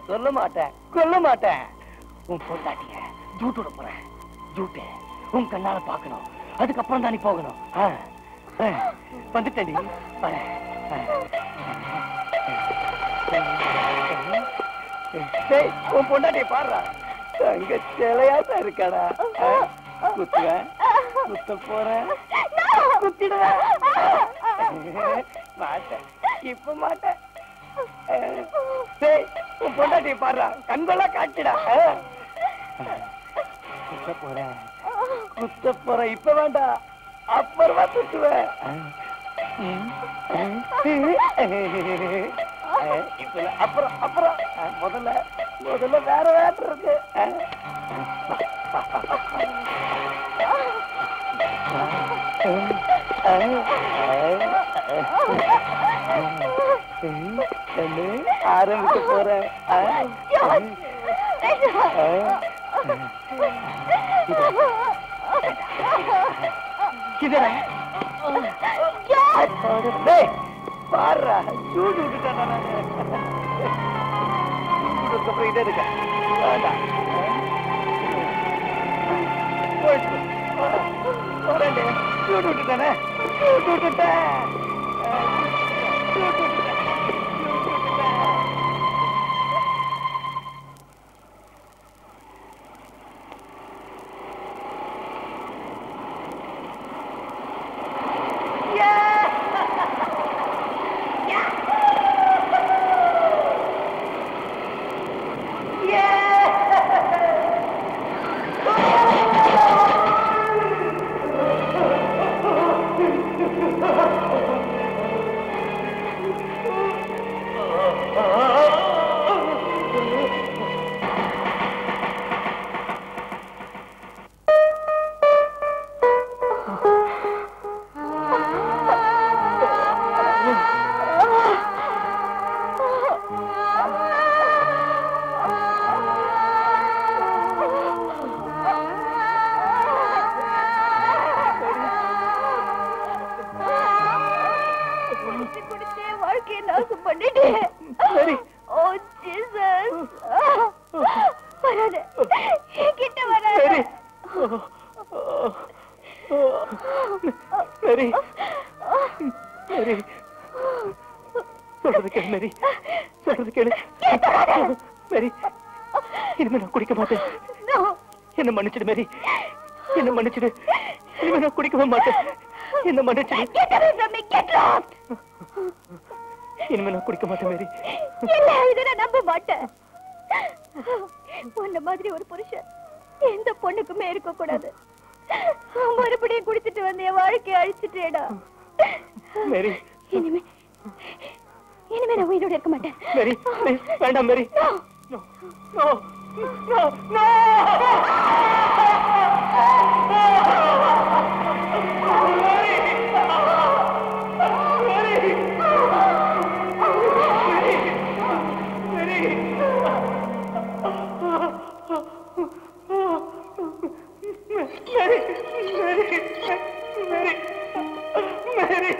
சொல்ல மாட்டேன், கொல்ல மாட்டேன். உன் பொண்டாட்டிய ஜூட்டோட போறேன். ஜூட்டு உன் கண்ணால பாக்கணும். அதுக்கப்புறம் தான் நீ போகணும். வந்துட்டேன். உன் பொண்டாட்டிய பாடுறா. அங்க சிலையாதான் இருக்காடா. குத்துவேன் குத்த போறேன், குத்திடுவேன். மாட்டேன், இப்ப மாட்டேன். உன் பொண்டாட்டியை பாடுறா, கண்கொள்ளா காட்டுடா. குத்த போறேன், குத்த போறேன், இப்ப வேண்டாம், அப்புறமா குத்துவேன். அப்புறம் அப்புறம் முதல்ல முதல்ல வேற வேற இருக்கு. ஆரம்பிக்க போறேன். பாடுறா, சூடு விட்டுட்டேன். அப்புறம் இதே இருக்க வேண்டாம். சூடு விட்டுட்டானே, சூடு விட்டுட்டேன். சொல்றது கேளு மேரி, சொல்றது கேளு மேரி. இனிமே நான் குடிக்க மாட்டேன். என்ன மன்னிச்சிடு மேரி, என்ன மன்னிச்சிடு. இனிமே நான் குடிக்கவே மாட்டேன். என்ன மன்னிச்சிடு. இனிமே நான் குடிக்க மாட்டேன் மேரி. இதை நான் நம்ப மாட்டேன். உன்ன மாதிரி ஒரு புருஷன் எந்த பொண்ணுக்குமே இருக்க கூடாது. மறுபடியும் குடிச்சிட்டு வந்து என் வாழ்க்கையை அழிச்சிட்டேடா மேரி. இனிமே நான் உயிரோட இருக்க மாட்டேன். மேரி, வேண்டாம் மேரி. No, no, no, no. Mary,